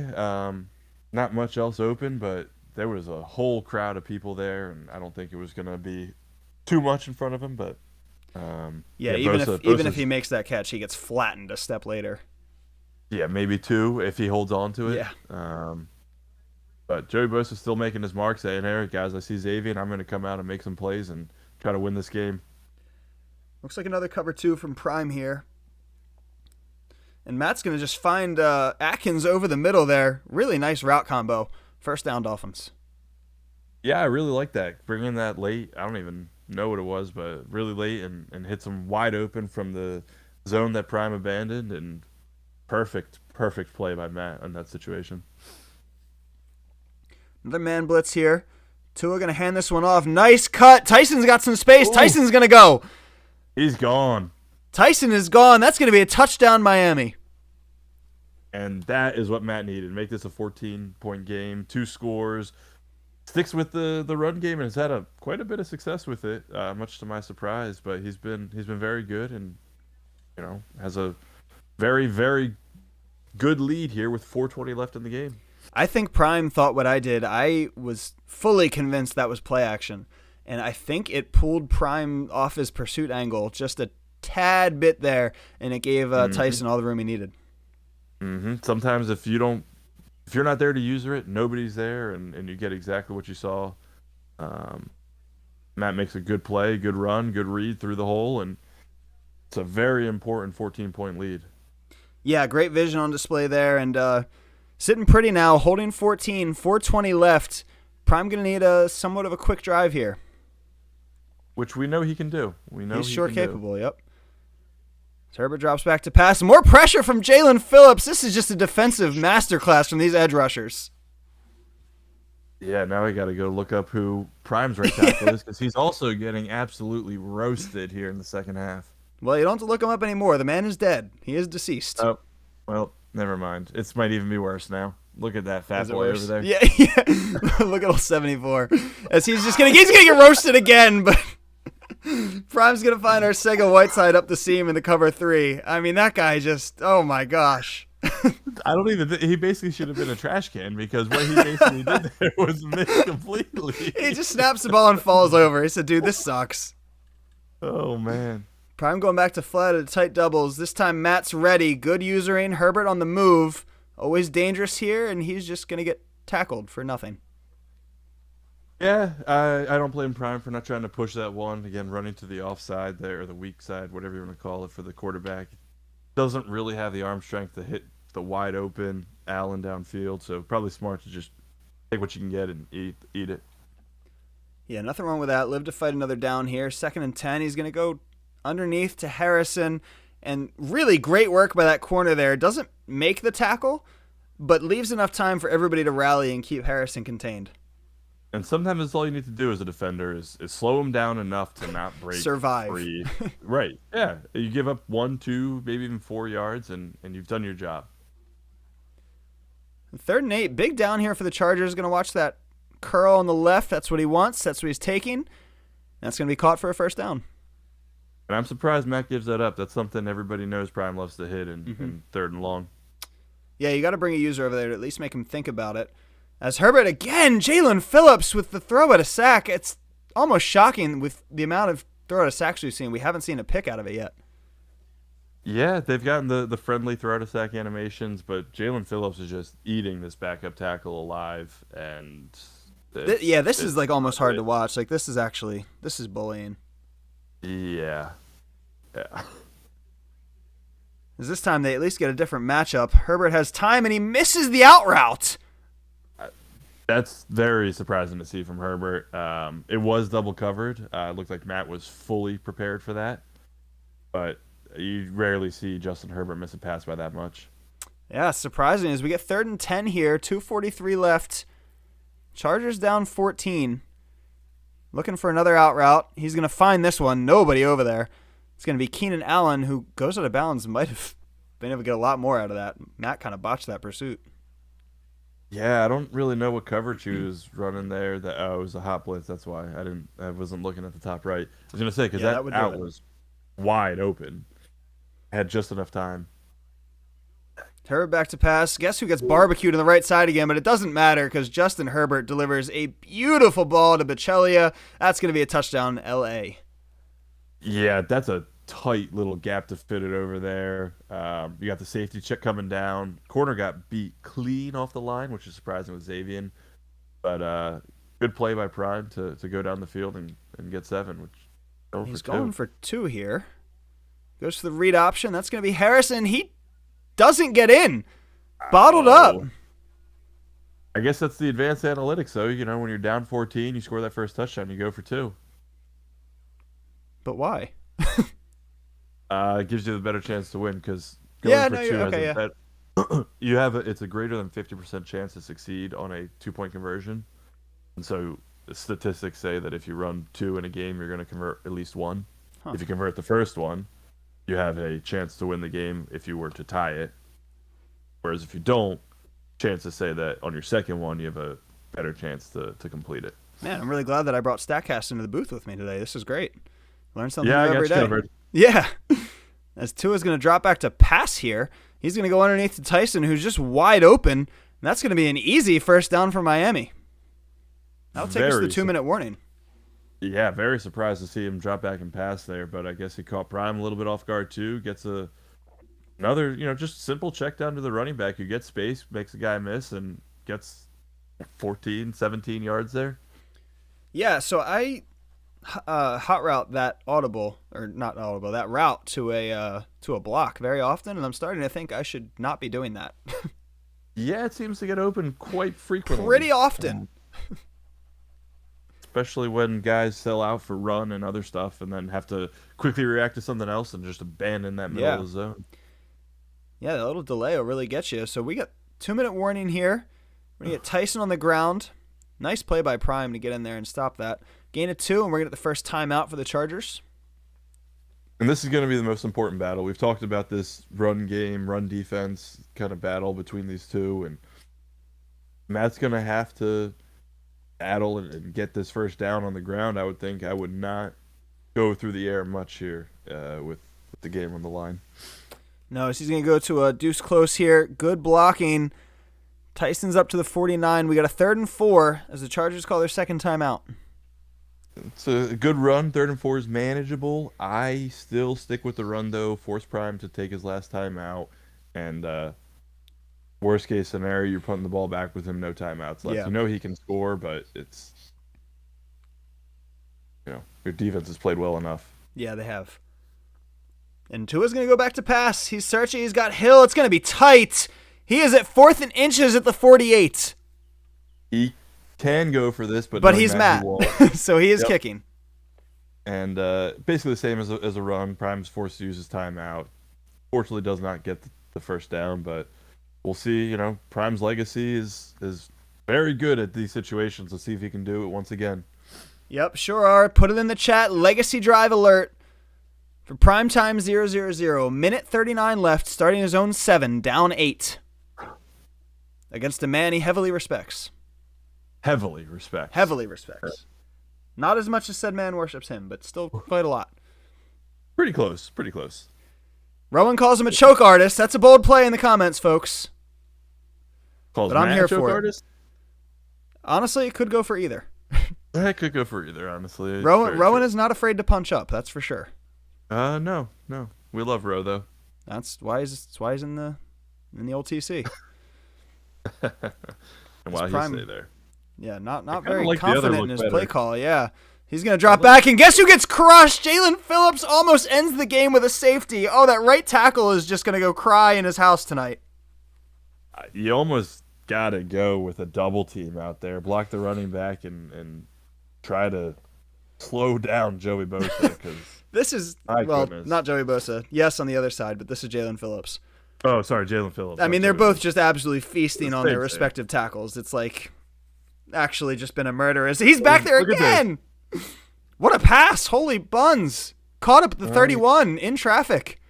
Not much else open, but there was a whole crowd of people there, and I don't think it was going to be too much in front of him. But even if he makes that catch, he gets flattened a step later. Yeah, maybe 2 if he holds on to it. Yeah. But Joey Bosa's still making his mark, saying, "Hey, guys, I see Xavier, and I'm going to come out and make some plays and try to win this game." Looks like another cover 2 from Prime here. And Matt's going to just find Atkins over the middle there. Really nice route combo. First down, Dolphins. Yeah, I really like that. Bringing that late. I don't even know what it was, but really late and hits him wide open from the zone that Prime abandoned. And perfect play by Matt in that situation. Another man blitz here. Tua going to hand this one off. Nice cut. Tyson's got some space. Ooh. Tyson's going to go. He's gone. Tyson is gone. That's going to be a touchdown, Miami. And that is what Matt needed. Make this a 14-point game, 2 scores. Sticks with the run game and has had quite a bit of success with it, much to my surprise. But he's been very good and has a very, very good lead here with 4:20 left in the game. I think Prime thought what I did. I was fully convinced that was play action, and I think it pulled Prime off his pursuit angle just a tad bit there, and it gave Tyson all the room he needed. Sometimes if you're not there to user it, nobody's there, and you get exactly what you saw. Matt makes a good play, good run, good read through the hole, and it's a very important 14-point lead. Yeah, great vision on display there, and sitting pretty now, holding 14, 4:20 left. Prime going to need somewhat of a quick drive here. Which we know he can do. He's sure capable, yep. So Herbert drops back to pass. More pressure from Jalen Phillips. This is just a defensive masterclass from these edge rushers. Yeah, now we got to go look up who Prime's right tackle is, because he's also getting absolutely roasted here in the second half. Well, you don't have to look him up anymore. The man is dead. He is deceased. Oh, well, never mind. It might even be worse now. Look at that fat boy over there. Yeah. Look at old 74. As he's gonna get roasted again, but Prime's gonna find our Sega Whiteside up the seam in the cover 3. I mean, that guy just, oh my gosh. I don't even he basically should have been a trash can, because what he basically did there was miss completely. He just snaps the ball and falls over. He said, dude, this sucks. Oh, man. Prime going back to flat at tight doubles. This time Matt's ready. Good usering. Herbert on the move. Always dangerous here, and he's just going to get tackled for nothing. Yeah, I don't blame Prime for not trying to push that one. Again, running to the offside there, or the weak side, whatever you want to call it, for the quarterback. Doesn't really have the arm strength to hit the wide open Allen downfield, so probably smart to just take what you can get and eat it. Yeah, nothing wrong with that. Live to fight another down here. 2nd and 10. He's going to go underneath to Harrison, and really great work by that corner there. Doesn't make the tackle, but leaves enough time for everybody to rally and keep Harrison contained. And sometimes that's all you need to do as a defender is slow him down enough to not break survive free. Right. Yeah. You give up 1, 2, maybe even 4 yards, and you've done your job. 3rd and 8. Big down here for the Chargers. Going to watch that curl on the left. That's what he wants. That's what he's taking. That's going to be caught for a first down. And I'm surprised Matt gives that up. That's something everybody knows Prime loves to hit in 3rd and long. Yeah, you got to bring a user over there to at least make him think about it. As Herbert again, Jalen Phillips with the throw at a sack. It's almost shocking with the amount of throw at a sacks we've seen. We haven't seen a pick out of it yet. Yeah, they've gotten the friendly throw at a sack animations, but Jalen Phillips is just eating this backup tackle alive. And this is like almost hard to watch. Like this is bullying. Yeah. As this time they at least get a different matchup. Herbert has time and he misses the out route. That's very surprising to see from Herbert. It was double covered. It looked like Matt was fully prepared for that. But you rarely see Justin Herbert miss a pass by that much. Yeah, surprising as we get 3rd and 10 here. 2:43 left. Chargers down 14. Looking for another out route. He's going to find this one. Nobody over there. It's going to be Keenan Allen, who goes out of bounds. Might have been able to get a lot more out of that. Matt kind of botched that pursuit. Yeah, I don't really know what coverage he was running there. It was a hot blitz. That's why I wasn't looking at the top right. I was gonna say because that out was wide open. Had just enough time. Herbert back to pass. Guess who gets barbecued on the right side again? But it doesn't matter because Justin Herbert delivers a beautiful ball to Bachelia. That's gonna be a touchdown, LA. Yeah, that's a tight little gap to fit it over there. You got the safety check coming down. Corner got beat clean off the line, which is surprising with Xavier. But good play by Prime to go down the field and get 7. Which he's going for 2 here. Goes for the read option. That's going to be Harrison. He doesn't get in. Bottled up. I guess that's the advanced analytics, though. You know, when you're down 14, you score that first touchdown, you go for 2. But why? It gives you the better chance to win because going for 2 has a bet. It's a greater than 50% chance to succeed on a 2-point conversion, and so the statistics say that if you run 2 in a game, you're going to convert at least 1. If you convert the first one, you have a chance to win the game if you were to tie it. Whereas if you don't, chances say that on your second one, you have a better chance to complete it. Man, I'm really glad that I brought StatCast into the booth with me today. This is great. Learn something new every day. Covered. Yeah. As Tua's going to drop back to pass here, he's going to go underneath to Tyson, who's just wide open. That's going to be an easy first down for Miami. That'll take us to the 2-minute warning. Yeah, very surprised to see him drop back and pass there, but I guess he caught Prime a little bit off guard too. Gets another, just simple check down to the running back who gets space, makes a guy miss, and gets 14, 17 yards there. Yeah, so I hot route that that route to a block very often, and I'm starting to think I should not be doing that. Yeah, it seems to get open quite frequently. Pretty often. Especially when guys sell out for run and other stuff and then have to quickly react to something else and just abandon that middle of the zone. Yeah, that little delay will really get you. So we got 2-minute warning here. We're going to get Tyson on the ground. Nice play by Prime to get in there and stop that. Gain of 2, and we're going to get the first timeout for the Chargers. And this is going to be the most important battle. We've talked about this run game, run defense kind of battle between these two, and Matt's going to have to battle and get this first down on the ground. I would think I would not go through the air much here with the game on the line. No, he's going to go to a deuce close here. Good blocking. Tyson's up to the 49. We got a 3rd and 4 as the Chargers call their second timeout. It's a good run. 3rd and 4 is manageable. I still stick with the run, though. Force Prime to take his last timeout. And worst case scenario, you're putting the ball back with him, no timeouts left. Yeah. You know he can score, but it's, your defense has played well enough. Yeah, they have. And Tua's going to go back to pass. He's searching. He's got Hill. It's going to be tight. He is at 4th and inches at the 48. He can go for this, but he's Matt. So he is kicking. And basically the same as a run. Prime's forced to use his timeout. Fortunately does not get the first down, but we'll see. Prime's legacy is very good at these situations. Let's see if he can do it once again. Yep, sure are. Put it in the chat. Legacy drive alert for primetime 0-0-0. Minute 39 left, starting his own 7, down 8. Against a man he heavily respects. Heavily respects. Not as much as said man worships him, but still quite a lot. Pretty close. Rowan calls him a choke artist. That's a bold play in the comments, folks. But I'm here for artist? it. Honestly, it could go for either. That could go for either, honestly. Rowan is not afraid to punch up, that's for sure. No. We love Roe, though. That's why he's in the old TC. And why he stay there? Yeah, not very like confident in his play call. Yeah, he's gonna drop back, and guess who gets crushed? Jalen Phillips almost ends the game with a safety. Oh, that right tackle is just gonna go cry in his house tonight. You almost gotta go with a double team out there, block the running back, and try to slow down Joey Bosa because this is not Joey Bosa. Yes, on the other side, but this is Jalen Phillips. Oh, sorry, Jalen Phillips. I mean, they're both just absolutely feasting on their respective tackles. It's like actually just been a murder. He's back there again. What a pass. Holy buns. Caught up at the 31 in traffic.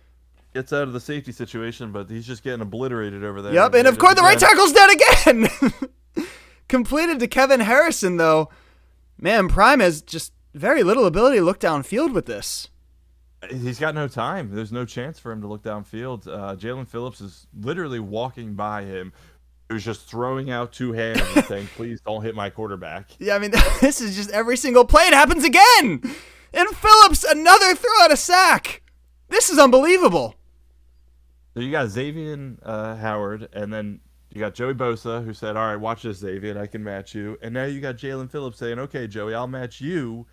Gets out of the safety situation, but he's just getting obliterated over there. Yep, and of course the right tackle's dead again. Completed to Kevin Harrison, though. Man, Prime has just very little ability to look downfield with this. He's got no time. There's no chance for him to look downfield. Jalen Phillips is literally walking by him, who's just throwing out 2 hands and saying, please don't hit my quarterback. Yeah, I mean, this is just every single play. It happens again. And Phillips, another throw out a sack. This is unbelievable. So you got Xavier Howard, and then you got Joey Bosa, who said, all right, watch this, Xavier, I can match you. And now you got Jalen Phillips saying, okay, Joey, I'll match you.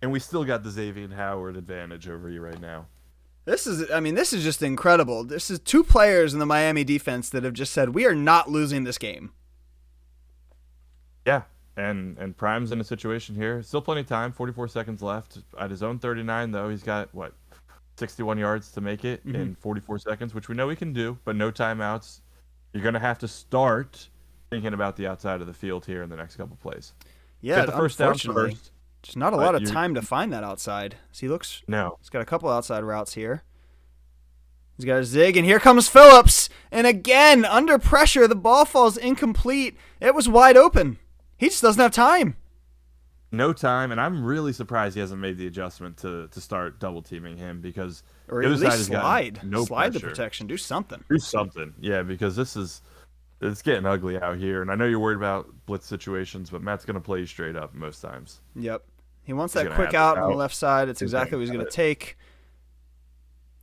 And we still got the Xavier Howard advantage over you right now. This is just incredible. This is 2 players in the Miami defense that have just said, we are not losing this game. Yeah, and Prime's in a situation here. Still plenty of time, 44 seconds left. At his own 39, though, he's got, 61 yards to make it in 44 seconds, which we know he can do, but no timeouts. You're going to have to start thinking about the outside of the field here in the next couple plays. Yeah, get the first down first. There's not a lot of time to find that outside. So he's got a couple outside routes here. He's got a zig, and here comes Phillips. And again, under pressure, the ball falls incomplete. It was wide open. He just doesn't have time. No time, and I'm really surprised he hasn't made the adjustment to start double teaming him because or at least slide the pressure. Protection, do something. Yeah, because this is It's getting ugly out here, and I know you're worried about blitz situations, but Matt's going to play you straight up most times. Yep. He wants He's that going to quick have it out on the out. left side. It's He's going exactly to what he's have going to it. take.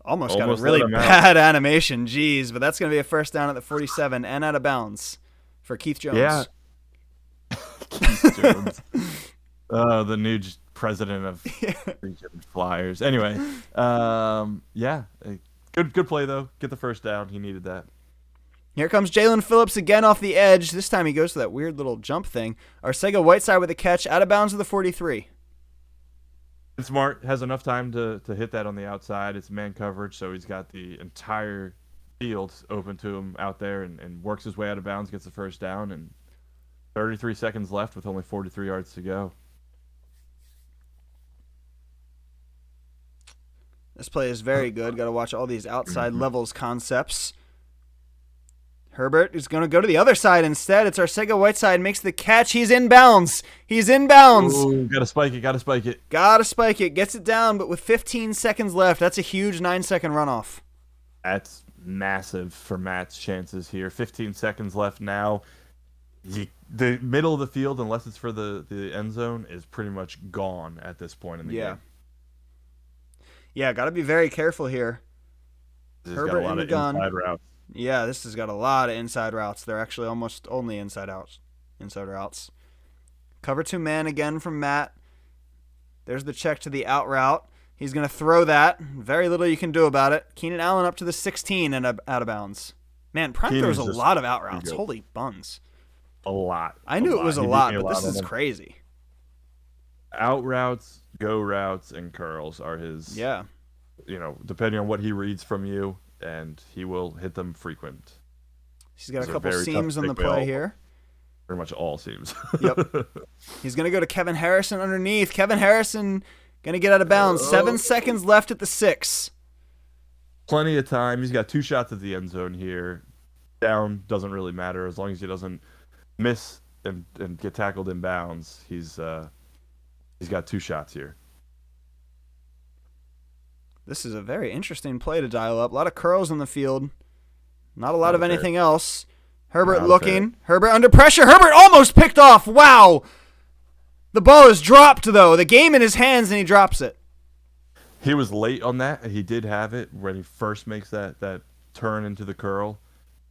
Almost got a Almost let really him out. bad animation. Jeez, but that's going to be a first down at the 47 and out of bounds for Keith Jones. Yeah. Keith Jones. The new president of freaking Flyers. Anyway, yeah. Good play, though. Get the first down. He needed that. Here comes Jalen Phillips again off the edge. This time he goes for that weird little jump thing. Arcega-Whiteside with a catch out of bounds of the 43. Smart has enough time to hit that on the outside. It's man coverage, so he's got the entire field open to him out there and works his way out of bounds, gets the first down, and 33 seconds left with only 43 yards to go. This play is very good. Got to watch all these outside levels concepts. Herbert is going to go to the other side instead. It's Arcega-Whiteside makes the catch. He's in bounds. He's in bounds. Ooh, gotta spike it. Gotta spike it. Gets it down, but with 15 seconds left, that's a huge 9-second runoff. That's massive for Matt's chances here. 15 seconds left now. The middle of the field, unless it's for the end zone, is pretty much gone at this point in the game. Yeah, got to be very careful here. He's Herbert got a lot in the of gun. inside routes. Yeah, this has got a lot of inside routes. They're actually almost only inside routes. Cover 2 man again from Matt. There's the check to the out route. He's going to throw that. Very little you can do about it. Keenan Allen up to the 16 and out of bounds. Man, Prime throws a lot of out routes. Holy buns. A lot. I knew it was a lot, but this is crazy. Out routes, go routes, and curls are his. Yeah. Depending on what he reads from you, and he will hit them frequent. He's got a couple seams on the play here. Pretty much all seams. Yep. He's going to go to Kevin Harrison underneath. Kevin Harrison going to get out of bounds. 7 seconds left at the 6. Plenty of time. He's got 2 shots at the end zone here. Down doesn't really matter as long as he doesn't miss and get tackled in bounds. He's got 2 shots here. This is a very interesting play to dial up. A lot of curls on the field. Not a lot of anything else. Herbert looking. Herbert under pressure. Herbert almost picked off. Wow. The ball is dropped, though. The game in his hands, and he drops it. He was late on that. He did have it when he first makes that turn into the curl.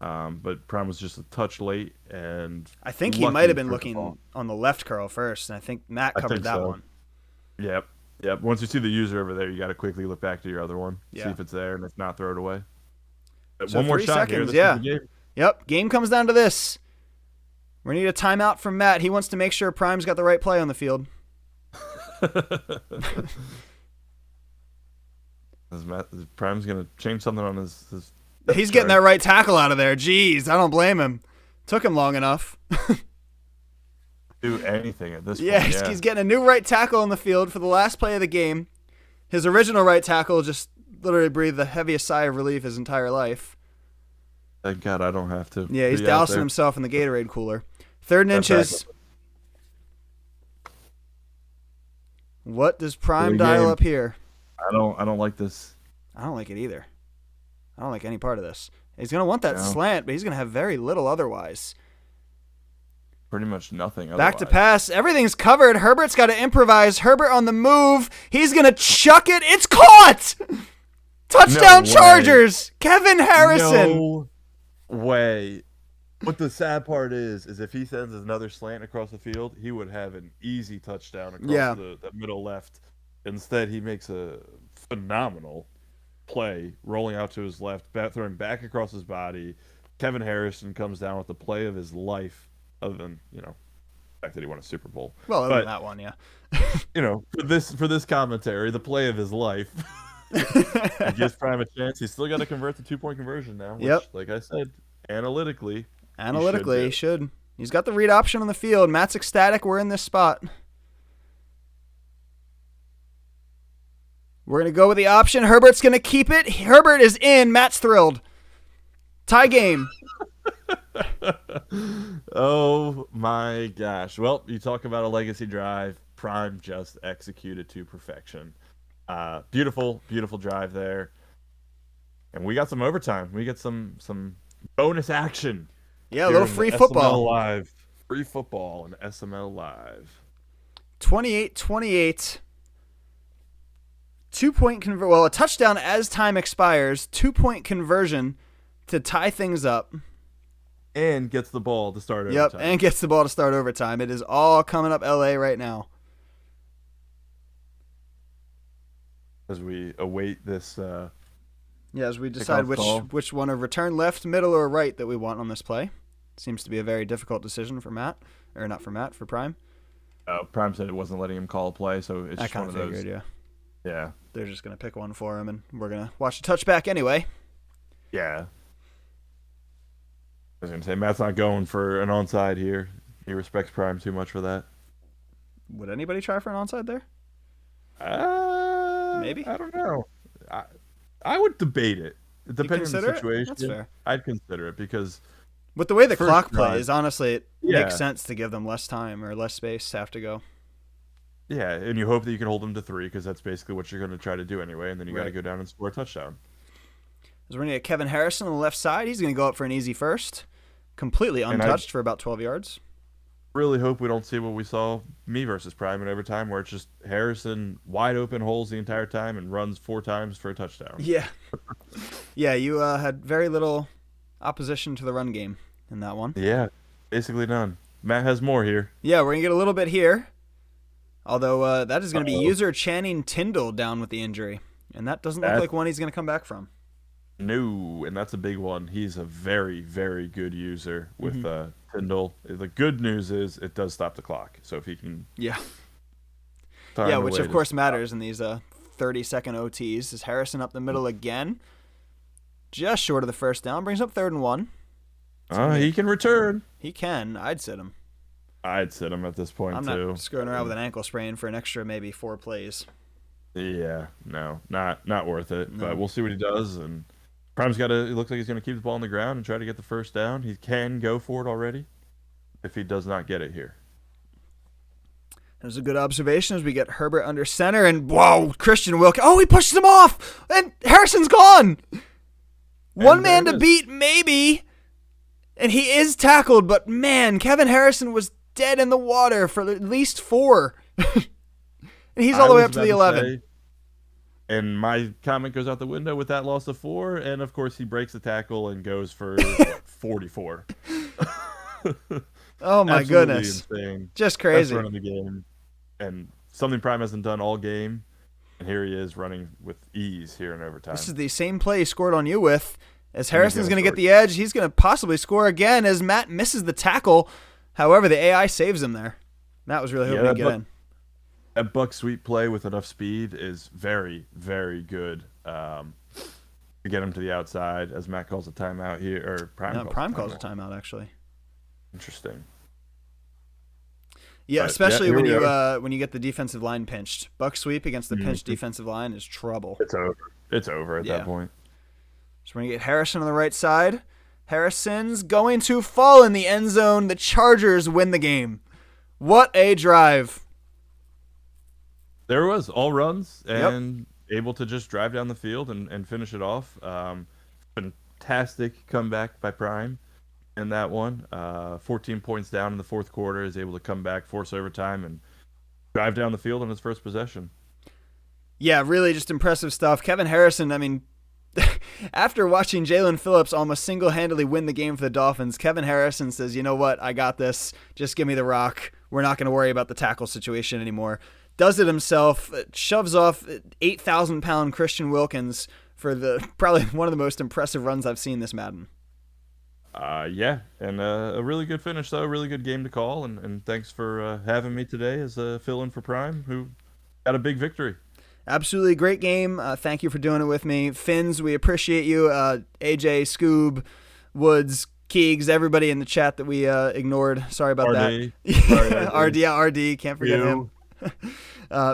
But Prime was just a touch late. And I think he might have been looking on the left curl first, and I think Matt covered that one. Yep. Once you see the user over there, you got to quickly look back to your other one, see if it's there, and if not, throw it away. So one more shot seconds, here. Yep, game comes down to this. We need a timeout from Matt. He wants to make sure Prime's got the right play on the field. Prime's going to change something on his He's getting that right tackle out of there. Jeez, I don't blame him. Took him long enough. Do anything at this point. Yeah, he's getting a new right tackle on the field for the last play of the game. His original right tackle just literally breathed the heaviest sigh of relief his entire life. Thank God I don't have to. Yeah, he's dousing himself in the Gatorade cooler. 3rd and inches. What does Prime dial up here? I don't like this. I don't like it either. I don't like any part of this. He's going to want that slant, but he's going to have very little otherwise. Pretty much nothing otherwise. Back to pass. Everything's covered. Herbert's got to improvise. Herbert on the move. He's going to chuck it. It's caught! Touchdown Chargers! Kevin Harrison! No way. What the sad part is if he sends another slant across the field, he would have an easy touchdown across the middle left. Instead, he makes a phenomenal play, rolling out to his left, throwing back across his body. Kevin Harrison comes down with the play of his life. Other than, the fact that he won a Super Bowl. Well, other than that one, yeah. For this commentary, the play of his life. It gives Prime a chance. He's still got to convert the 2-point conversion now. Which, like I said, analytically, he should. He's got the read option on the field. Matt's ecstatic. We're in this spot. We're going to go with the option. Herbert's going to keep it. Herbert is in. Matt's thrilled. Tie game. Oh my gosh. Well, you talk about a legacy drive. Prime just executed to perfection. Beautiful drive there. And we got some overtime. We get some bonus action Yeah, a Here little in the free SML football. Live. Free football and SML Live. 28-28. 2-point well, a touchdown as time expires. 2-point conversion to tie things up. And gets the ball to start Yep, overtime. and gets the ball to start overtime. It is all coming up LA right now. As we await this. As we decide which one of return left, middle, or right that we want on this play. Seems to be a very difficult decision for Matt. Or not for Matt, for Prime. Prime said it wasn't letting him call a play, so it's just one of those. Yeah. Yeah. They're just going to pick one for him, and we're going to watch the touchback anyway. Yeah. I was going to say, Matt's not going for an onside here. He respects Prime too much for that. Would anybody try for an onside there? Maybe. I don't know. I would debate it. Depending on the situation. That's fair. I'd consider it because with the way the clock drive, plays, honestly, it makes sense to give them less time or less space to have to go. Yeah, and you hope that you can hold them to 3 because that's basically what you're going to try to do anyway, and then you got to go down and score a touchdown. As we're going to get Kevin Harrison on the left side. He's going to go up for an easy first. Completely untouched for about 12 yards. Really hope we don't see what we saw me versus Prime in overtime, where it's just Harrison wide open holes the entire time and runs 4 times for a touchdown. Yeah. Yeah, you had very little opposition to the run game in that one. Yeah, basically none. Matt has more here. Yeah, we're going to get a little bit here. Although that is going to be user Channing Tindall down with the injury. And that doesn't look like one he's going to come back from. No, and that's a big one. He's a very, very good user with Tindall. The good news is it does stop the clock. So if he can... Yeah. Yeah, which of course matters in these 30-second OTs. Is Harrison up the middle again? Just short of the first down. Brings up 3rd and 1. He can return. He can. I'd sit him. I'd sit him at this point, too. I'm not screwing around with an ankle sprain for an extra maybe 4 plays. Yeah, no, not worth it. No. But we'll see what he does. And Prime's got to. It looks like he's going to keep the ball on the ground and try to get the first down. He can go for it already if he does not get it here. There's a good observation as we get Herbert under center, and whoa, Christian Wilkins. Oh, he pushes him off, and Harrison's gone. One man to beat, maybe. And he is tackled, but man, Kevin Harrison was dead in the water for at least 4. And he's all the way up to the 11. And my comment goes out the window with that loss of 4, and of course he breaks the tackle and goes for 44. Oh my goodness. Insane. Just crazy. Best run of the game. And something Prime hasn't done all game. And here he is running with ease here in overtime. This is the same play he scored on you with. As Harrison's going to get the edge, he's going to possibly score again as Matt misses the tackle. However, the AI saves him there. Matt was really hoping to get in. That buck sweep play with enough speed is very, very good to get him to the outside as Matt calls a timeout here. Or Prime calls a timeout, actually. Interesting. Yeah, especially when you get the defensive line pinched. Buck sweep against the pinched defensive line is trouble. It's over. It's over at that point. So we're going to get Harrison on the right side. Harrison's going to fall in the end zone. The Chargers win the game. What a drive. There was all runs and able to just drive down the field and finish it off. Fantastic comeback by Prime in that one. 14 points down in the fourth quarter, is able to come back, force overtime, and drive down the field on his first possession. Yeah, really just impressive stuff. Kevin Harrison, I mean, after watching Jalen Phillips almost single-handedly win the game for the Dolphins, Kevin Harrison says, you know what, I got this. Just give me the rock. We're not going to worry about the tackle situation anymore. Does it himself, shoves off 8,000-pound Christian Wilkins for probably one of the most impressive runs I've seen this Madden. Yeah, and a really good finish, though. A really good game to call, and thanks for having me today as a fill-in for Prime, who got a big victory. Absolutely great game. Thank you for doing it with me. Finns, we appreciate you. AJ, Scoob, Woods, Keegs, everybody in the chat that we ignored. Sorry about RD. that. RD, can't forget him.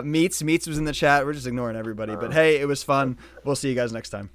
Meats was in the chat. We're just ignoring everybody. But hey, it was fun. We'll see you guys next time.